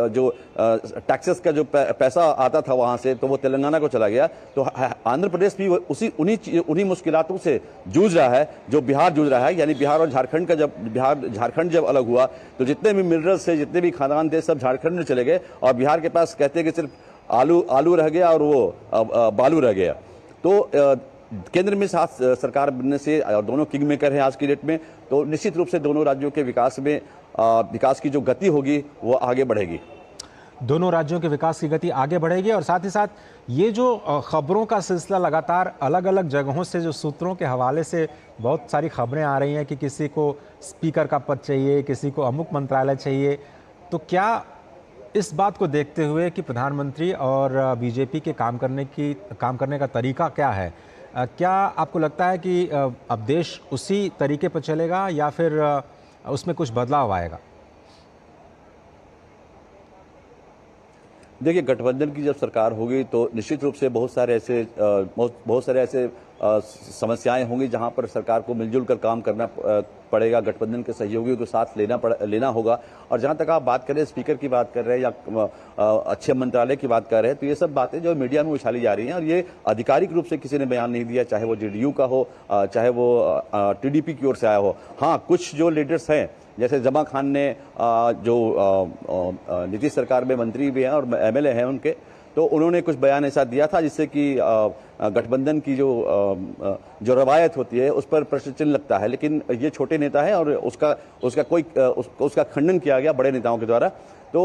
जो टैक्सेस का जो पैसा आता था वहां से, तो वो तेलंगाना को चला गया। तो आंध्र प्रदेश भी उन्हीं मुश्किलातों से जूझ रहा है जो बिहार जूझ रहा है। यानी बिहार और झारखंड जब अलग हुआ तो जितने भी मिनरल्स थे, जितने भी खादान थे, सब झारखंड में चले गए और बिहार के पास कहते हैं कि सिर्फ आलू रह गया और वो बालू रह गया। तो केंद्र में साथ सरकार बनने से दोनों किंग मेकर हैं आज की डेट में, तो निश्चित रूप से दोनों राज्यों के विकास की जो गति होगी वो आगे बढ़ेगी। दोनों राज्यों के विकास की गति आगे बढ़ेगी और साथ ही साथ ये जो खबरों का सिलसिला लगातार अलग अलग जगहों से, जो सूत्रों के हवाले से बहुत सारी खबरें आ रही हैं कि किसी को स्पीकर का पद चाहिए, किसी को अमुक मंत्रालय चाहिए, तो क्या इस बात को देखते हुए कि प्रधानमंत्री और बीजेपी के काम करने का तरीका क्या है, क्या आपको लगता है कि अब देश उसी तरीके पर चलेगा या फिर उसमें कुछ बदलाव आएगा? देखिए, गठबंधन की जब सरकार होगी तो निश्चित रूप से बहुत सारे ऐसे समस्याएं होंगी जहां पर सरकार को मिलजुल कर काम करना पड़ेगा, गठबंधन के सहयोगियों को साथ लेना होगा। और जहां तक आप बात करें, स्पीकर की बात कर रहे हैं या अच्छे मंत्रालय की बात कर रहे हैं, तो ये सब बातें जो मीडिया में उछाली जा रही हैं और ये आधिकारिक रूप से किसी ने बयान नहीं दिया, चाहे वो जेडीयू का हो, चाहे वो टीडीपी की ओर से आया हो। हाँ, कुछ जो लीडर्स हैं जैसे जमा खान ने जो नीतीश सरकार में मंत्री भी हैं और एमएलए हैं उनके, तो उन्होंने कुछ बयान ऐसा दिया था जिससे कि गठबंधन की जो रवायत होती है उस पर प्रश्न चिन्ह लगता है। लेकिन ये छोटे नेता है और उसका खंडन किया गया बड़े नेताओं के द्वारा। तो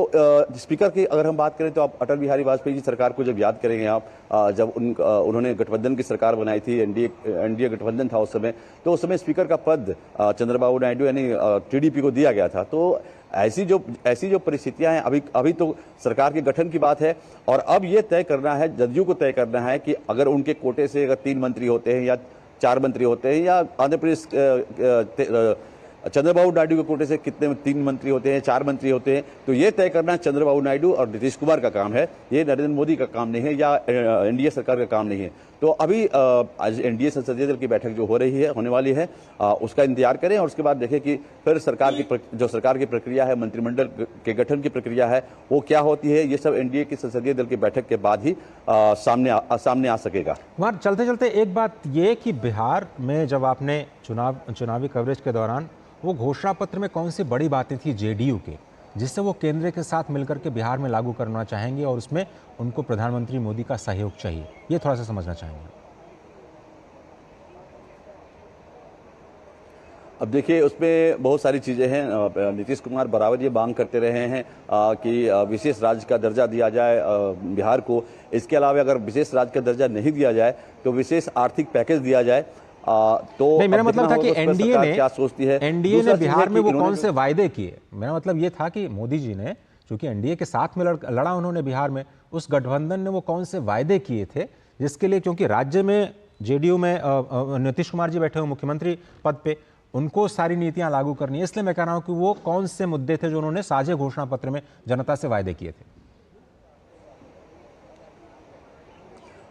स्पीकर की अगर हम बात करें तो आप अटल बिहारी वाजपेयी जी सरकार को जब याद करेंगे आप, जब उन्होंने गठबंधन की सरकार बनाई थी, एनडीए गठबंधन था उस समय, तो उस समय स्पीकर का पद चंद्रबाबू नायडू यानी टीडीपी को दिया गया था। तो ऐसी जो परिस्थितियां हैं, अभी तो सरकार के गठन की बात है और अब ये तय करना है, जदयू को तय करना है कि अगर उनके कोटे से अगर 3 मंत्री होते हैं या 4 मंत्री होते हैं, या आंध्र प्रदेश चंद्रबाबू नायडू के कोटे से कितने 3 मंत्री होते हैं, 4 मंत्री होते हैं, तो ये तय करना चंद्रबाबू नायडू और नीतीश कुमार का काम है, ये नरेंद्र मोदी का काम नहीं है या एनडीए सरकार का काम नहीं है। तो अभी आज एनडीए संसदीय दल की बैठक जो होने वाली है, उसका इंतजार करें और उसके बाद देखें कि फिर सरकार की प्रक्रिया है, मंत्रिमंडल के गठन की प्रक्रिया है, वो क्या होती है। ये सब एनडीए की संसदीय दल की बैठक के बाद ही सामने आ सकेगा। वहाँ चलते चलते एक बात ये कि बिहार में जब आपने चुनावी कवरेज के दौरान वो घोषणा पत्र में कौन सी बड़ी बातें थी जेडीयू के, जिससे वो केंद्र के साथ मिलकर के बिहार में लागू करना चाहेंगे और उसमें उनको प्रधानमंत्री मोदी का सहयोग चाहिए, ये थोड़ा सा समझना चाहेंगे। अब देखिए, उसमें बहुत सारी चीजें हैं। नीतीश कुमार बराबर ये मांग करते रहे हैं कि विशेष राज्य का दर्जा दिया जाए बिहार को। इसके अलावा अगर विशेष राज्य का दर्जा नहीं दिया जाए तो विशेष आर्थिक पैकेज दिया जाए। तो नहीं, मेरा मतलब था कि एनडीए ने बिहार में वो कौन से वायदे किए। मेरा मतलब ये था कि मोदी जी ने, चूंकि एनडीए के साथ में लड़ा उन्होंने बिहार में, उस गठबंधन ने वो कौन से वायदे किए थे जिसके लिए, क्योंकि राज्य में जेडीयू में नीतीश कुमार जी बैठे हुए मुख्यमंत्री पद पे, उनको सारी नीतियां लागू करनी है। इसलिए मैं कह रहा हूं कि वो कौन से मुद्दे थे जो उन्होंने साझे घोषणा पत्र में जनता से वायदे किए थे।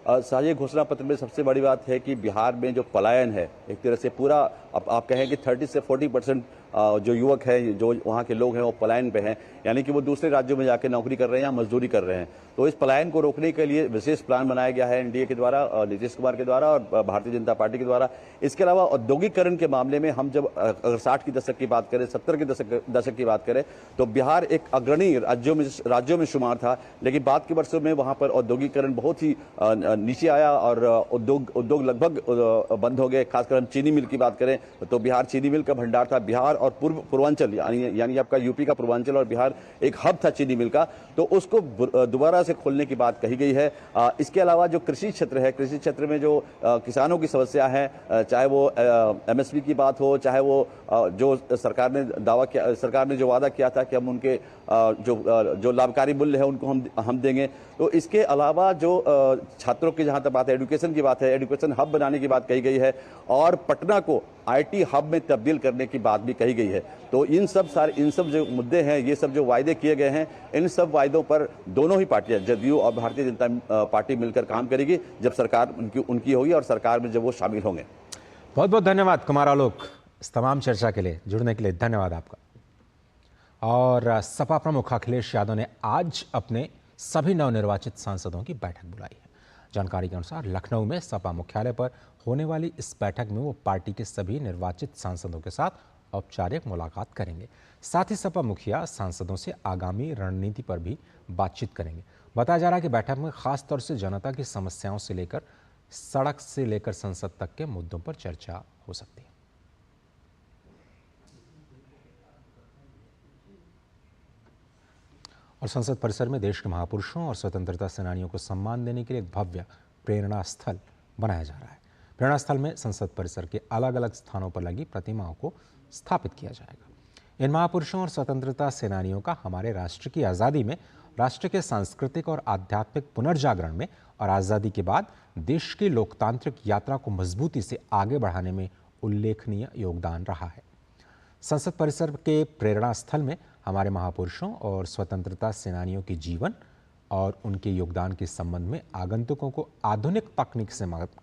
साझे घोषणा पत्र में सबसे बड़ी बात है कि बिहार में जो पलायन है, एक तरह से पूरा आप कहें कि 30 से 40% जो युवक हैं, जो वहाँ के लोग हैं, वो पलायन पे हैं, यानी कि वो दूसरे राज्यों में जाके नौकरी कर रहे हैं या मजदूरी कर रहे हैं। तो इस पलायन को रोकने के लिए विशेष प्लान बनाया गया है एनडीए के द्वारा, नीतीश कुमार के द्वारा और भारतीय जनता पार्टी के द्वारा। इसके अलावा औद्योगिकरण के मामले में हम जब अगर 60 के दशक की बात करें, 70 के दशक की बात करें, तो बिहार एक अग्रणी राज्यों में शुमार था। लेकिन बाद के वर्षों में वहाँ पर औद्योगिकरण बहुत ही नीचे आया और उद्योग लगभग बंद हो गए। खासकर हम चीनी मिल की बात करें तो बिहार चीनी मिल का भंडार था। बिहार और पूर्वांचल यानी आपका यूपी का पूर्वांचल और बिहार एक हब था चीनी मिल का, तो उसको दोबारा से खोलने की बात कही गई है। इसके अलावा जो कृषि क्षेत्र है, कृषि क्षेत्र में जो किसानों की समस्या है, चाहे वो एमएसपी की बात हो, चाहे वो जो सरकार ने जो वादा किया था कि हम उनके जो लाभकारी मूल्य है उनको हम देंगे। तो इसके अलावा जो छात्रों की जहां तक बात है, एजुकेशन की बात है, एजुकेशन हब बनाने की बात कही गई है और पटना को आईटी हब में तब्दील करने की बात भी कही गई है। तो इन सब जो मुद्दे हैं, ये सब जो वायदे किए गए हैं, इन सब वायदों पर दोनों ही पार्टियां, जदयू और भारतीय जनता पार्टी मिलकर काम करेगी जब सरकार उनकी होगी और सरकार में जब वो शामिल होंगे। बहुत बहुत धन्यवाद कुमार आलोक, इस तमाम चर्चा के लिए, जुड़ने के लिए धन्यवाद आपका। और सपा प्रमुख अखिलेश यादव ने आज अपने सभी नवनिर्वाचित सांसदों की बैठक बुलाई है। जानकारी के अनुसार लखनऊ में सपा मुख्यालय पर होने वाली इस बैठक में वो पार्टी के सभी निर्वाचित सांसदों के साथ औपचारिक मुलाकात करेंगे। साथ ही सपा मुखिया सांसदों से आगामी रणनीति पर भी बातचीत करेंगे। बताया जा रहा है कि बैठक में खास तौर से जनता की समस्याओं से लेकर सड़क से लेकर संसद तक के मुद्दों पर चर्चा हो सकती है। और संसद परिसर में देश के महापुरुषों और स्वतंत्रता सेनानियों को सम्मान देने के लिए एक भव्य प्रेरणा स्थल बनाया जा रहा है। प्रेरणा स्थल में संसद परिसर के अलग अलग स्थानों पर लगी प्रतिमाओं को स्थापित किया जाएगा। इन महापुरुषों और स्वतंत्रता सेनानियों का हमारे राष्ट्र की आज़ादी में, राष्ट्र के सांस्कृतिक और आध्यात्मिक पुनर्जागरण में और आज़ादी के बाद देश की लोकतांत्रिक यात्रा को मजबूती से आगे बढ़ाने में उल्लेखनीय योगदान रहा है। संसद परिसर के प्रेरणा स्थल में हमारे महापुरुषों और स्वतंत्रता सेनानियों के जीवन और उनके योगदान के संबंध में आगंतुकों को आधुनिक तकनीक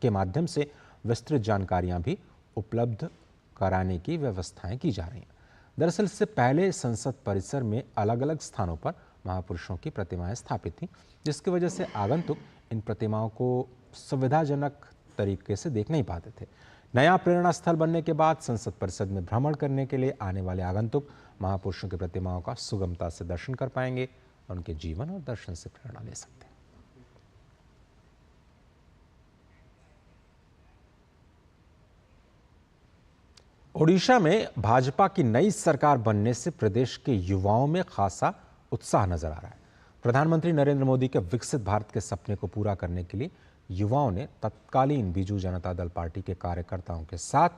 के माध्यम से विस्तृत जानकारियां भी उपलब्ध कराने की व्यवस्थाएं की जा रही हैं। दरअसल इससे पहले संसद परिसर में अलग अलग स्थानों पर महापुरुषों की प्रतिमाएं स्थापित थीं, जिसकी वजह से आगंतुक इन प्रतिमाओं को सुविधाजनक तरीके से देख नहीं पाते थे। नया प्रेरणा स्थल बनने के बाद संसद परिसर में भ्रमण करने के लिए आने वाले आगंतुक महापुरुषों की प्रतिमाओं का सुगमता से दर्शन कर पाएंगे और उनके जीवन और दर्शन से प्रेरणा ले सकते हैं। ओडिशा में भाजपा की नई सरकार बनने से प्रदेश के युवाओं में खासा उत्साह नजर आ रहा है। प्रधानमंत्री नरेंद्र मोदी के विकसित भारत के सपने को पूरा करने के लिए युवाओं ने तत्कालीन बीजू जनता दल पार्टी के कार्यकर्ताओं के साथ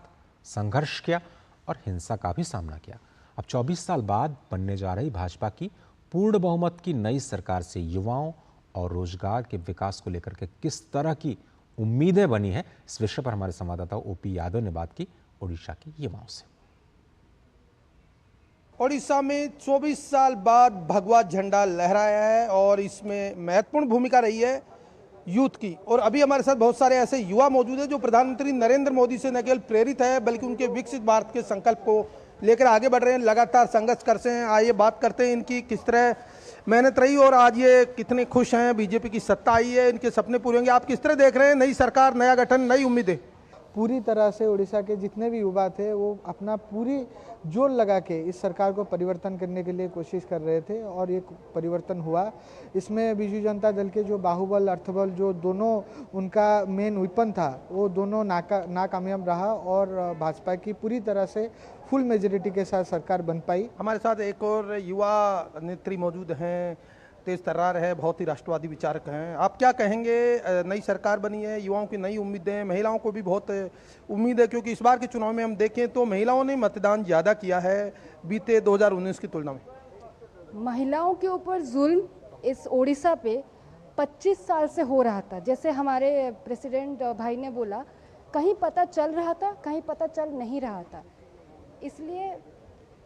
संघर्ष किया और हिंसा का भी सामना किया। अब 24 साल बाद बनने जा रही भाजपा की पूर्ण बहुमत की नई सरकार से युवाओं और रोजगार के विकास को लेकर के किस तरह की उम्मीदें बनी हैं, इस विषय पर हमारे संवाददाता ओपी यादव ने बात की ओडिशा के युवाओं से। ओडिशा में 24 साल बाद भगवा झंडा लहराया है और इसमें महत्वपूर्ण भूमिका रही है यूथ की। और अभी हमारे साथ बहुत सारे ऐसे युवा मौजूद हैं जो प्रधानमंत्री नरेंद्र मोदी से न केवल प्रेरित है बल्कि उनके विकसित भारत के संकल्प को लेकर आगे बढ़ रहे हैं, लगातार संघर्ष करते हैं। आइए बात करते हैं इनकी किस तरह मेहनत रही और आज ये कितने खुश हैं, बीजेपी की सत्ता आई है, इनके सपने पूरे होंगे। आप किस तरह देख रहे हैं नई सरकार, नया गठन, नई उम्मीदें? पूरी तरह से उड़ीसा के जितने भी युवा थे वो अपना पूरी जोर लगा के इस सरकार को परिवर्तन करने के लिए कोशिश कर रहे थे और ये परिवर्तन हुआ। इसमें बीजू जनता दल के जो बाहुबल अर्थबल जो दोनों उनका मेन विपन था वो दोनों नाकामयाब रहा और भाजपा की पूरी तरह से फुल मेजोरिटी के साथ सरकार बन पाई। हमारे साथ एक और युवा नेत्री मौजूद हैं, तेज तर्रार है, बहुत ही राष्ट्रवादी विचारक हैं। आप क्या कहेंगे, नई सरकार बनी है, युवाओं की नई उम्मीदें, महिलाओं को भी बहुत उम्मीद है क्योंकि इस बार के चुनाव में हम देखें तो महिलाओं ने मतदान ज़्यादा किया है बीते 2019 की तुलना में। महिलाओं के ऊपर जुल्म इस ओडिशा पे 25 साल से हो रहा था। जैसे हमारे प्रेसिडेंट भाई ने बोला, कहीं पता चल रहा था, कहीं पता चल नहीं रहा था।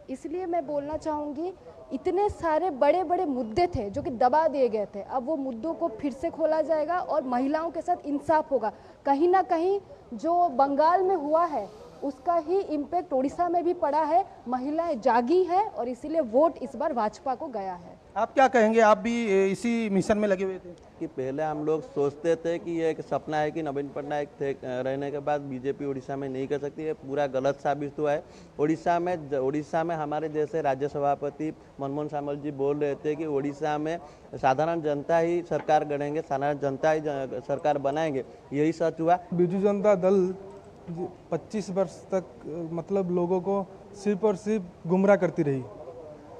इसलिए मैं बोलना चाहूँगी, इतने सारे बड़े बड़े मुद्दे थे जो कि दबा दिए गए थे, अब वो मुद्दों को फिर से खोला जाएगा और महिलाओं के साथ इंसाफ होगा। कहीं ना कहीं जो बंगाल में हुआ है उसका ही इम्पैक्ट ओडिशा में भी पड़ा है। महिलाएं जागी हैं और इसीलिए वोट इस बार भाजपा को गया है। आप क्या कहेंगे, आप भी इसी मिशन में लगे हुए थे? कि पहले हम लोग सोचते थे कि ये एक सपना है कि नवीन पटनायक थे रहने के बाद बीजेपी उड़ीसा में नहीं कर सकती, ये पूरा गलत साबित हुआ है। उड़ीसा में हमारे जैसे राज्य सभापति मनमोहन सामल जी बोल रहे थे कि उड़ीसा में साधारण जनता ही सरकार गढ़ेंगे, साधारण जनता ही सरकार बनाएंगे, यही सच हुआ। बीजू जनता दल 25 वर्ष तक मतलब लोगों को सिर्फ और सिर्फ गुमराह करती रही।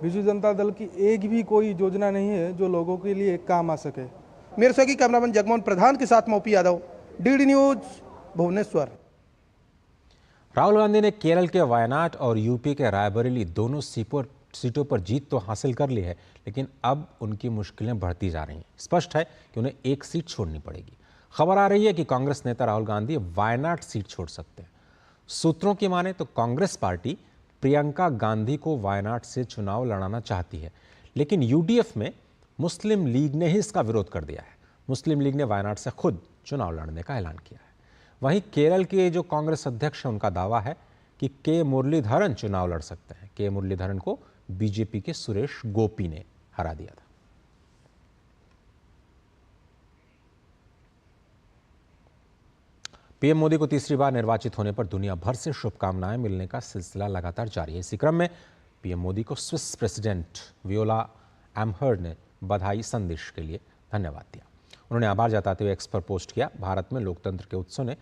बीजू जनता दल की एक भी कोई योजना नहीं है जो लोगों के लिए काम आ सके। मेरे सहयोगी कैमरामैन जगमोहन प्रधान के साथ ओपी यादव, डीडी न्यूज, भुवनेश्वर। राहुल गांधी ने केरल के वायनाड और यूपी के रायबरेली दोनों सीटों पर जीत तो हासिल कर ली है, लेकिन अब उनकी मुश्किलें बढ़ती जा रही हैं। स्पष्ट है कि उन्हें एक सीट छोड़नी पड़ेगी। खबर आ रही है कि कांग्रेस नेता राहुल गांधी वायनाड सीट छोड़ सकते हैं। सूत्रों की माने तो कांग्रेस पार्टी प्रियंका गांधी को वायनाड से चुनाव लड़ाना चाहती है, लेकिन यूडीएफ में मुस्लिम लीग ने ही इसका विरोध कर दिया है। मुस्लिम लीग ने वायनाड से खुद चुनाव लड़ने का ऐलान किया है। वहीं केरल के जो कांग्रेस अध्यक्ष हैं उनका दावा है कि के मुरलीधरन चुनाव लड़ सकते हैं। के मुरलीधरन को बीजेपी के सुरेश गोपी ने हरा दिया था। पीएम मोदी को तीसरी बार निर्वाचित होने पर दुनिया भर से शुभकामनाएं मिलने का सिलसिला लगातार जारी है। इसी क्रम में पीएम मोदी को स्विस प्रेसिडेंट वियोला एमहर्ड ने बधाई संदेश के लिए धन्यवाद दिया। उन्होंने आभार जताते हुए एक्स पर पोस्ट किया, भारत में लोकतंत्र के उत्सव ने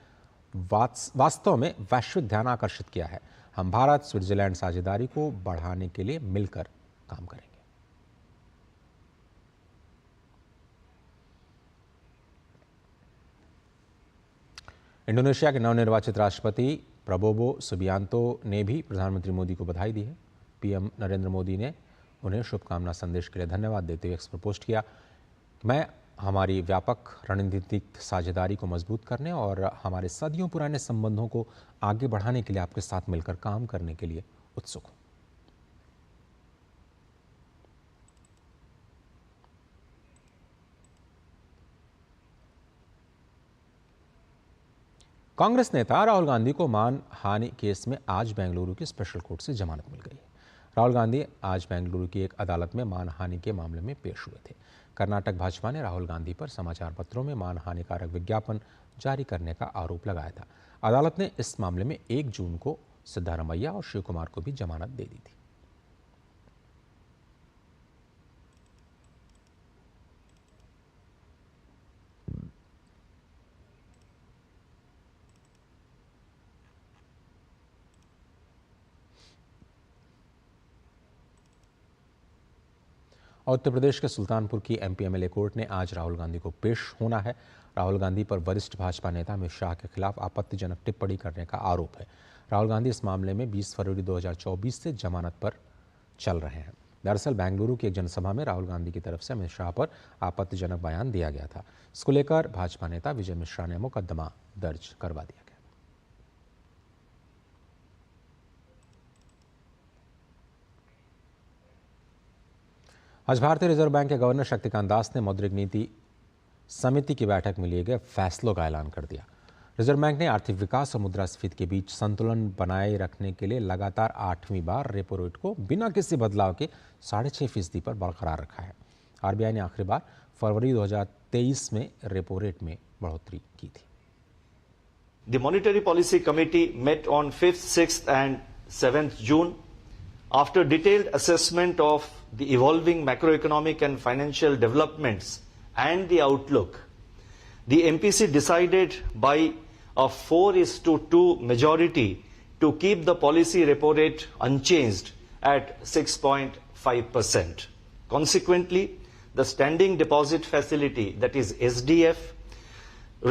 वास्तव में वैश्विक ध्यान आकर्षित किया है। हम भारत स्विट्जरलैंड साझेदारी को बढ़ाने के लिए मिलकर काम करेंगे। इंडोनेशिया के नवनिर्वाचित राष्ट्रपति प्रबोवो सुबियांतो ने भी प्रधानमंत्री मोदी को बधाई दी है। पीएम नरेंद्र मोदी ने उन्हें शुभकामना संदेश के लिए धन्यवाद देते हुए एक्स पर पोस्ट किया, मैं हमारी व्यापक रणनीतिक साझेदारी को मजबूत करने और हमारे सदियों पुराने संबंधों को आगे बढ़ाने के लिए आपके साथ मिलकर काम करने के लिए उत्सुक हूं। कांग्रेस नेता राहुल गांधी को मानहानि केस में आज बेंगलुरु की स्पेशल कोर्ट से जमानत मिल गई। राहुल गांधी आज बेंगलुरु की एक अदालत में मानहानि के मामले में पेश हुए थे। कर्नाटक भाजपा ने राहुल गांधी पर समाचार पत्रों में मानहानिकारक विज्ञापन जारी करने का आरोप लगाया था। अदालत ने इस मामले में 1 जून को सिद्धारमैया और शिव कुमार को भी जमानत दे दी थी। और उत्तर प्रदेश के सुल्तानपुर की एमपी-एमएलए कोर्ट ने आज राहुल गांधी को पेश होना है। राहुल गांधी पर वरिष्ठ भाजपा नेता अमित शाह के खिलाफ आपत्तिजनक टिप्पणी करने का आरोप है। राहुल गांधी इस मामले में 20 फरवरी 2024 से जमानत पर चल रहे हैं। दरअसल बेंगलुरु की एक जनसभा में राहुल गांधी की तरफ से अमित शाह पर आपत्तिजनक बयान दिया गया था। इसको लेकर भाजपा नेता विजय मिश्रा ने मुकदमा दर्ज करवा दिया। आज भारतीय रिजर्व बैंक के गवर्नर शक्तिकांत दास ने मौद्रिक नीति समिति की बैठक में लिए गए फैसलों का ऐलान कर दिया। रिजर्व बैंक ने आर्थिक विकास और मुद्रास्फीति के बीच संतुलन बनाए रखने के लिए लगातार 8वीं बार रेपो रेट को बिना किसी बदलाव के 6.5% पर बरकरार रखा है। आरबीआई ने आखिरी बार फरवरी 2023 में रेपो रेट में बढ़ोतरी की थी। The Monetary Policy Committee met on 5th, 6th and 7th June. After detailed assessment of the evolving macroeconomic and financial developments and the outlook, the MPC decided by a 4:2 majority to keep the policy repo rate unchanged at 6.5%. Consequently, the standing deposit facility, that is SDF,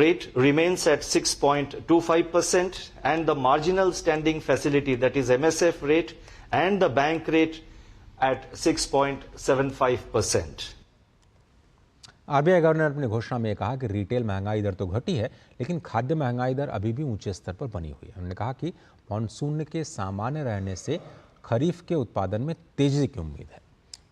rate remains at 6.25% and the marginal standing facility, that is MSF rate, and the bank rate at 6.75%. RBI governor ने अपनी घोषणा में कहा कि retail महंगाई दर तो घटी है, लेकिन खाद्य महंगाई दर अभी भी ऊंचे स्तर पर बनी हुई है। उन्होंने कहा कि मानसून के सामान्य रहने से खरीफ के उत्पादन में तेजी की उम्मीद है।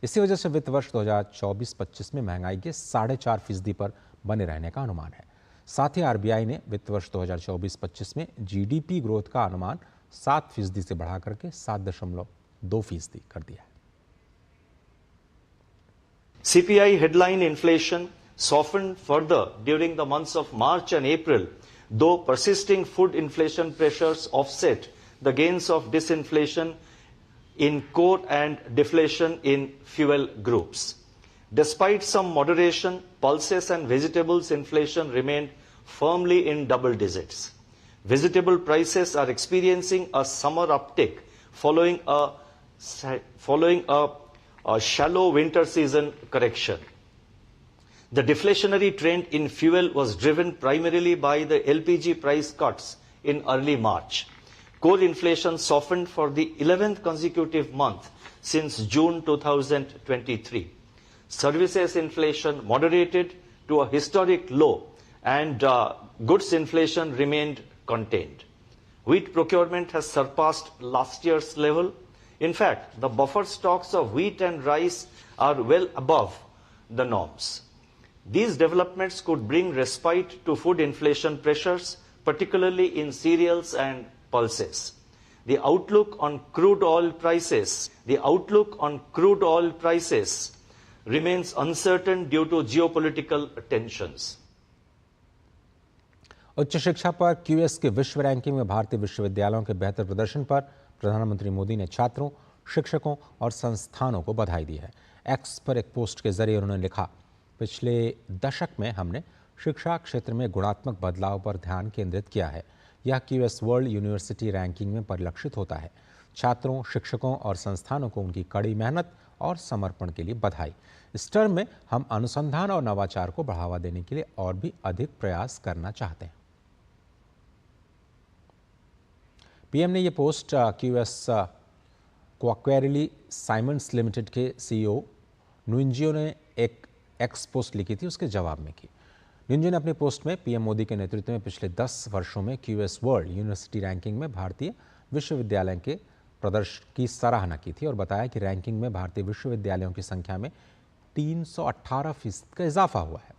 इसी वजह से वित्त वर्ष 2024-25 में महंगाई के 4.5% पर बने रहने का अनुमान है। साथ ही आरबीआई ने वित्त वर्ष 2024-25 में जीडीपी ग्रोथ का अनुमान 7% से बढ़ाकर के 7.2% कर दिया है। CPI headline inflation softened further during the months of March and April, though persisting food inflation pressures offset the gains of disinflation in core and deflation in fuel groups. Despite some moderation, pulses and vegetables inflation remained firmly in double digits. Vegetable prices are experiencing a summer uptick following a shallow winter season correction. The deflationary trend in fuel was driven primarily by the LPG price cuts in early March. Core inflation softened for the 11th consecutive month since June 2023. Services inflation moderated to a historic low and goods inflation remained contained. Wheat procurement has surpassed last year's level. In fact, the buffer stocks of wheat and rice are well above the norms. These developments could bring respite to food inflation pressures, particularly in cereals and pulses. The outlook on crude oil prices remains uncertain due to geopolitical tensions. उच्च शिक्षा पर QS के विश्व ranking में भारतीय विश्वविद्यालयों के बेहतर प्रदर्शन पर प्रधानमंत्री मोदी ने छात्रों, शिक्षकों और संस्थानों को बधाई दी है। एक्स पर एक पोस्ट के जरिए उन्होंने लिखा, पिछले दशक में हमने शिक्षा क्षेत्र में गुणात्मक बदलाव पर ध्यान केंद्रित किया है। यह QS वर्ल्ड यूनिवर्सिटी रैंकिंग में परिलक्षित होता है। छात्रों, शिक्षकों और संस्थानों को उनकी कड़ी मेहनत और समर्पण के लिए बधाई। इस टर्म में हम अनुसंधान और नवाचार को बढ़ावा देने के लिए और भी अधिक प्रयास करना चाहते हैं। पीएम ने ये पोस्ट QS क्वाक्वेरिली साइमंड्स लिमिटेड के CEO नुइंजियो ने एक एक्स पोस्ट लिखी थी, उसके जवाब में की। नुइंजियो ने अपनी पोस्ट में पीएम मोदी के नेतृत्व में पिछले 10 वर्षों में QS वर्ल्ड यूनिवर्सिटी रैंकिंग में भारतीय विश्वविद्यालय के प्रदर्शन की सराहना की थी और बताया कि रैंकिंग में भारतीय विश्वविद्यालयों की संख्या में 318% का इजाफा हुआ है।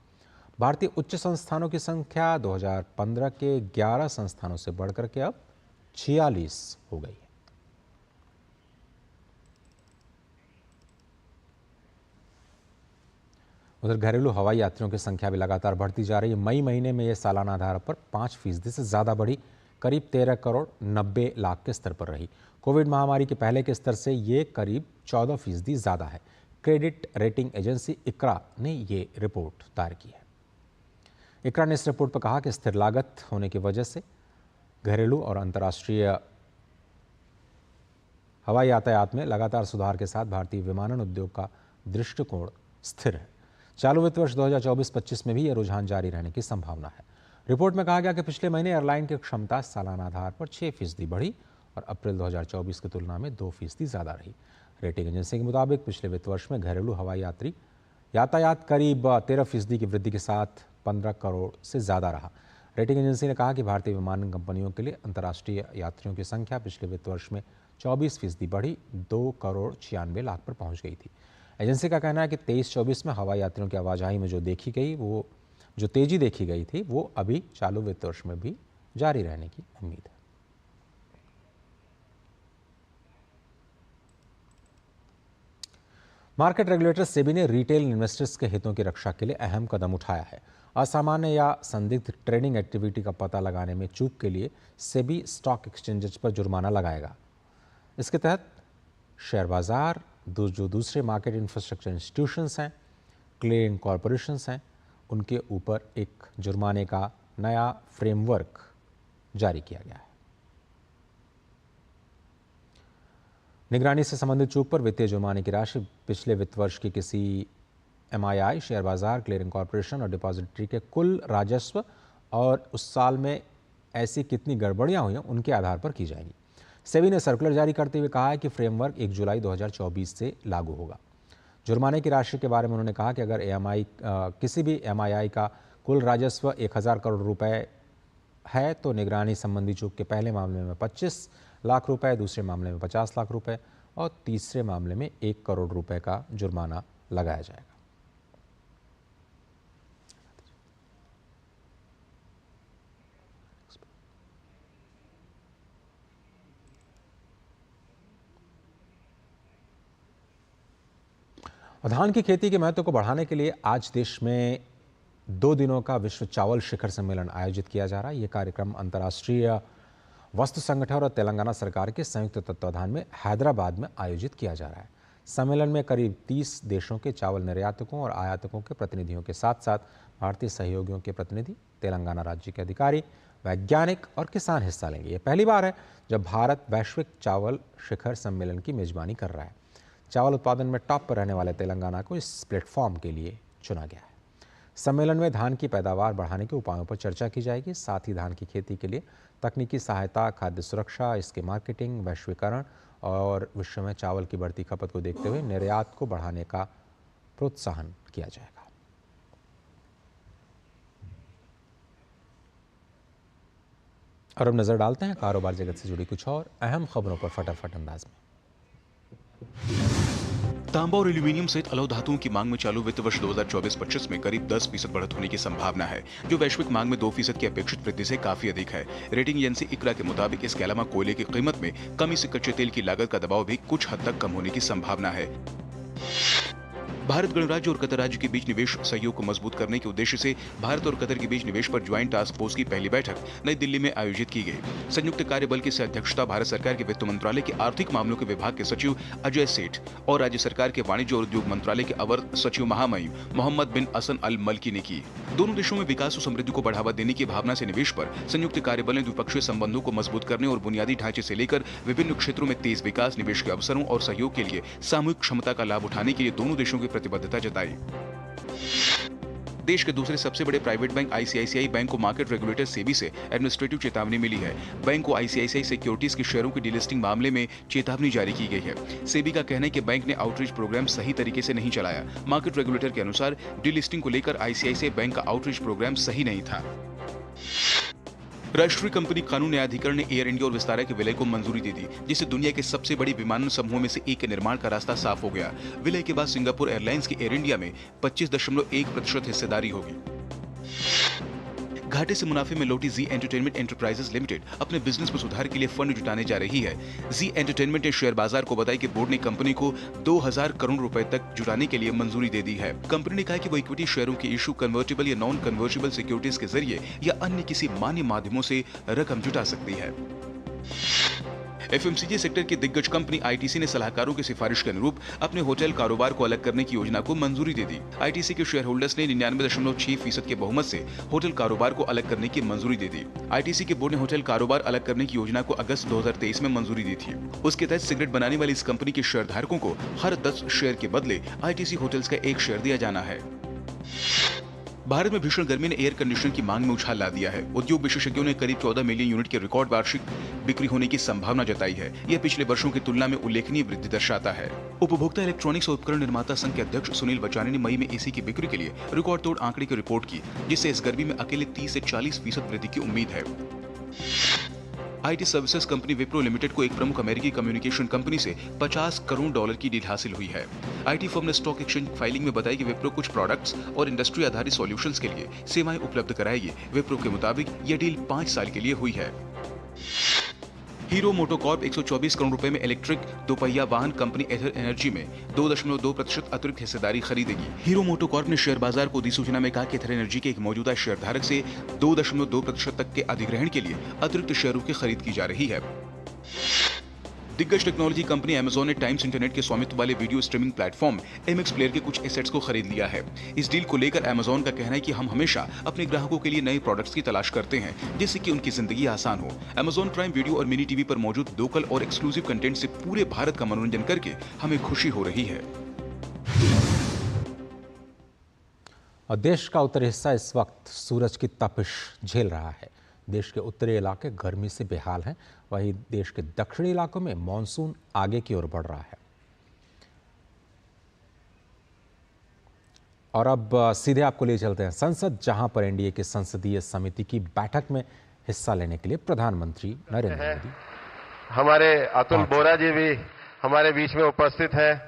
भारतीय उच्च संस्थानों की संख्या 2015 के 11 संस्थानों से बढ़कर के अब 46 हो गई है। उधर घरेलू हवाई यात्रियों की संख्या भी लगातार बढ़ती जा रही है। मई महीने में यह सालाना आधार पर 5% से ज़्यादा बढ़ी, करीब 13 करोड़ 90 लाख के स्तर पर रही। कोविड महामारी के पहले के स्तर से ये करीब 14% ज़्यादा है। क्रेडिट रेटिंग एजेंसी इक्रा ने ये रिपोर्ट दायर की है। इक्रा ने इस रिपोर्ट पर कहा कि स्थिर लागत होने की वजह से घरेलू और अंतर्राष्ट्रीय हवाई यातायात में लगातार सुधार के साथ भारतीय विमानन उद्योग का दृष्टिकोण स्थिर है। चालू वित्त वर्ष 2024-25 में भी यह रुझान जारी रहने की संभावना है। रिपोर्ट में कहा गया कि पिछले महीने एयरलाइन की क्षमता सालाना आधार पर 6% बढ़ी और अप्रैल 2024 की तुलना में 2% ज़्यादा रही। रेटिंग एजेंसी के मुताबिक पिछले वित्त वर्ष में घरेलू हवाई यातायात करीब 13% की वृद्धि के साथ 15 करोड़ से ज़्यादा रहा। रेटिंग एजेंसी ने कहा कि भारतीय विमानन कंपनियों के लिए अंतर्राष्ट्रीय यात्रियों की संख्या पिछले वित्त वर्ष में 24% बढ़ी 2 करोड़ 96 लाख पर पहुंच गई थी। एजेंसी का कहना है कि 23-24 में हवाई यात्रियों की आवाजाही में जो तेजी देखी गई थी वो अभी चालू वित्त वर्ष में भी जारी रहने की उम्मीद है। मार्केट रेगुलेटर सेबी ने रिटेल इन्वेस्टर्स के हितों की रक्षा के लिए अहम कदम उठाया है। असामान्य या संदिग्ध ट्रेडिंग एक्टिविटी का पता लगाने में चूक के लिए सेबी स्टॉक एक्सचेंजेस पर जुर्माना लगाएगा। इसके तहत शेयर बाजार, जो दूसरे मार्केट इंफ्रास्ट्रक्चर इंस्टीट्यूशंस हैं, क्लियरिंग कॉरपोरेशंस हैं, उनके ऊपर एक जुर्माने का नया फ्रेमवर्क जारी किया गया है। निगरानी से संबंधित चूक पर वित्तीय जुर्माने की राशि पिछले वित्त वर्ष की किसी MII, शेयर बाजार, क्लियरिंग कॉरपोरेशन और डिपॉजिटरी के कुल राजस्व और उस साल में ऐसी कितनी गड़बड़ियां हुई हैं उनके आधार पर की जाएंगी। सेबी ने सर्कुलर जारी करते हुए कहा है कि फ्रेमवर्क 1 जुलाई 2024 से लागू होगा। जुर्माने की राशि के बारे में उन्होंने कहा कि अगर किसी भी MII का कुल राजस्व 1000 करोड़ रुपए है तो निगरानी संबंधी चूक के पहले मामले में 25 लाख रुपए, दूसरे मामले में 50 लाख रुपए और तीसरे मामले में 1 करोड़ रुपए का जुर्माना लगाया जाएगा। धान की खेती के महत्व को बढ़ाने के लिए आज देश में 2 दिनों का विश्व चावल शिखर सम्मेलन आयोजित किया जा रहा है। ये कार्यक्रम अंतर्राष्ट्रीय वस्तु संगठन और तेलंगाना सरकार के संयुक्त तत्वाधान में हैदराबाद में आयोजित किया जा रहा है। सम्मेलन में करीब 30 देशों के चावल निर्यातकों और आयातकों के प्रतिनिधियों के साथ साथ भारतीय सहयोगियों के प्रतिनिधि, तेलंगाना राज्य के अधिकारी, वैज्ञानिक और किसान हिस्सा लेंगे। ये पहली बार है जब भारत वैश्विक चावल शिखर सम्मेलन की मेजबानी कर रहा है। चावल उत्पादन में टॉप पर रहने वाले तेलंगाना को इस प्लेटफॉर्म के लिए चुना गया है। सम्मेलन में धान की पैदावार बढ़ाने के उपायों पर चर्चा की जाएगी। साथ ही धान की खेती के लिए तकनीकी सहायता, खाद्य सुरक्षा, इसके मार्केटिंग, वैश्वीकरण और विश्व में चावल की बढ़ती खपत को देखते हुए निर्यात को बढ़ाने का प्रोत्साहन किया जाएगा। और अब नजर डालते हैं कारोबार जगत से जुड़ी कुछ और अहम खबरों पर फटाफट अंदाज में। तांबा और एल्यूमिनियम सहित अलग धातुओं की मांग में चालू वित्त वर्ष 2024-25 में करीब 10% बढ़त होने की संभावना है, जो वैश्विक मांग में 2% की अपेक्षित वृद्धि से काफी अधिक है। रेटिंग एजेंसी इक्रा के मुताबिक इसके अलावा कोयले की कीमत में कमी से कच्चे तेल की लागत का दबाव भी कुछ हद तक कम होने की संभावना है। भारत गणराज्य और कतर राज्य के बीच निवेश सहयोग को मजबूत करने के उद्देश्य से भारत और कतर के बीच निवेश पर ज्वाइंट टास्क फोर्स की पहली बैठक नई दिल्ली में आयोजित की गई। संयुक्त कार्यबल की अध्यक्षता भारत सरकार के वित्त मंत्रालय के आर्थिक मामलों के विभाग के सचिव अजय सेठ और राज्य सरकार के वाणिज्य और उद्योग मंत्रालय के अवर सचिव महामहिम मोहम्मद बिन हसन अल मल्की ने की। दोनों देशों में विकास और समृद्धि को बढ़ावा देने की भावना से निवेश पर संयुक्त कार्यबल ने द्विपक्षीय संबंधों को मजबूत करने और बुनियादी ढांचे से लेकर विभिन्न क्षेत्रों में तेज विकास, निवेश के अवसरों और सहयोग के लिए सामूहिक क्षमता का लाभ उठाने के लिए दोनों देशों की प्रतिबद्धता जताई। देश के दूसरे सबसे बड़े प्राइवेट बैंक आईसीआईसीआई बैंक को मार्केट रेगुलेटर सेबी से एडमिनिस्ट्रेटिव चेतावनी मिली है। बैंक को आईसीआईसीआई सिक्योरिटीज के शेयरों की डीलिस्टिंग मामले में चेतावनी जारी की गई है। सेबी का कहना है कि बैंक ने आउटरीच प्रोग्राम सही तरीके से नहीं चलाया। मार्केट रेगुलेटर के अनुसार डीलिस्टिंग को लेकर आईसीआईसीआई बैंक का आउटरीच प्रोग्राम सही नहीं था। राष्ट्रीय कंपनी कानून न्यायाधिकरण ने एयर इंडिया और विस्तारा के विलय को मंजूरी दे दी, जिससे दुनिया के सबसे बड़ी विमानन समूहों में से एक के निर्माण का रास्ता साफ हो गया। विलय के बाद सिंगापुर एयरलाइंस की एयर इंडिया में 25.1% हिस्सेदारी होगी। घाटे से मुनाफे में लौटी जी एंटरटेनमेंट एंटरप्राइजेज लिमिटेड अपने बिजनेस में सुधार के लिए फंड जुटाने जा रही है। जी एंटरटेनमेंट ने शेयर बाजार को बताया कि बोर्ड ने कंपनी को 2000 करोड़ रुपए तक जुटाने के लिए मंजूरी दे दी है। कंपनी ने कहा कि वो इक्विटी शेयरों की इशू, कन्वर्टेबल या नॉन कन्वर्टेबल सिक्योरिटीज के जरिए या अन्य किसी मान्य माध्यमों से रकम जुटा सकती है। एफएमसीजी सेक्टर की दिग्गज कंपनी आईटीसी ने सलाहकारों की सिफारिश के अनुरूप अपने होटल कारोबार को अलग करने की योजना को मंजूरी दे दी। आईटीसी के शेयर होल्डर्स ने 99.6% के बहुमत से होटल कारोबार को अलग करने की मंजूरी दे दी। आईटीसी के बोर्ड ने होटल कारोबार अलग करने की योजना को अगस्त 2023 में मंजूरी दी थी। उसके तहत सिगरेट बनाने वाली इस कंपनी के शेयर धारकों को हर 10 शेयर के बदले आईटीसी होटल्स का 1 शेयर दिया जाना है। भारत में भीषण गर्मी ने एयर कंडीशनर की मांग में उछाल ला दिया है। उद्योग विशेषज्ञों ने करीब 14 मिलियन यूनिट के रिकॉर्ड वार्षिक बिक्री होने की संभावना जताई है। यह पिछले वर्षों की तुलना में उल्लेखनीय वृद्धि दर्शाता है। उपभोक्ता इलेक्ट्रॉनिक्स और उपकरण निर्माता संघ के अध्यक्ष सुनील बचानी ने मई में एसी की बिक्री के लिए रिकॉर्ड तोड़ आंकड़े की रिपोर्ट की, जिससे इस गर्मी में अकेले 30 से 40% वृद्धि की उम्मीद है। IT services company Wipro limited को एक प्रमुख अमेरिकी कम्युनिकेशन कंपनी से $50 करोड़ की डील हासिल हुई है। आईटी फर्म ने स्टॉक एक्सचेंज फाइलिंग में बताया कि विप्रो कुछ प्रोडक्ट्स और इंडस्ट्री आधारित सॉल्यूशंस के लिए सेवाएं उपलब्ध कराएगी। विप्रो के मुताबिक यह डील 5 साल के लिए हुई है। हीरो मोटोकॉर्प 124 करोड़ रुपए में इलेक्ट्रिक दोपहिया वाहन कंपनी एथर एनर्जी में 2.2% अतिरिक्त हिस्सेदारी खरीदेगी। हीरो मोटोकॉर्प ने शेयर बाजार को दी सूचना में कहा कि एथर एनर्जी के एक मौजूदा शेयर धारक से 2.2% तक के अधिग्रहण के लिए अतिरिक्त शेयरों की खरीद की जा रही है। दिग्गज टेक्नोलॉजी कंपनी अमेजॉन ने टाइम्स इंटरनेट के स्वामित्व वाले video streaming platform MX player के कुछ एसेट्स को खरीद लिया है। इस डील को लेकर अमेजॉन का कहना है कि हम हमेशा अपने ग्राहकों के लिए नए प्रोडक्ट्स की तलाश करते हैं, जिससे कि उनकी जिंदगी आसान हो। अमेजॉन प्राइम वीडियो और मिनी टीवी पर मौजूद लोकल और एक्सक्लूसिव कंटेंट से पूरे भारत का मनोरंजन करके हमें खुशी हो रही है। और देश का उत्तरी हिस्सा इस वक्त सूरज की तपिश झेल रहा है। देश के उत्तरी इलाके गर्मी से बेहाल हैं, वहीं देश के दक्षिणी इलाकों में मानसून आगे की ओर बढ़ रहा है। और अब सीधे आपको ले चलते हैं संसद, जहां पर एनडीए की संसदीय समिति की बैठक में हिस्सा लेने के लिए प्रधानमंत्री नरेंद्र मोदी, हमारे अतुल बोरा जी भी हमारे बीच में उपस्थित है।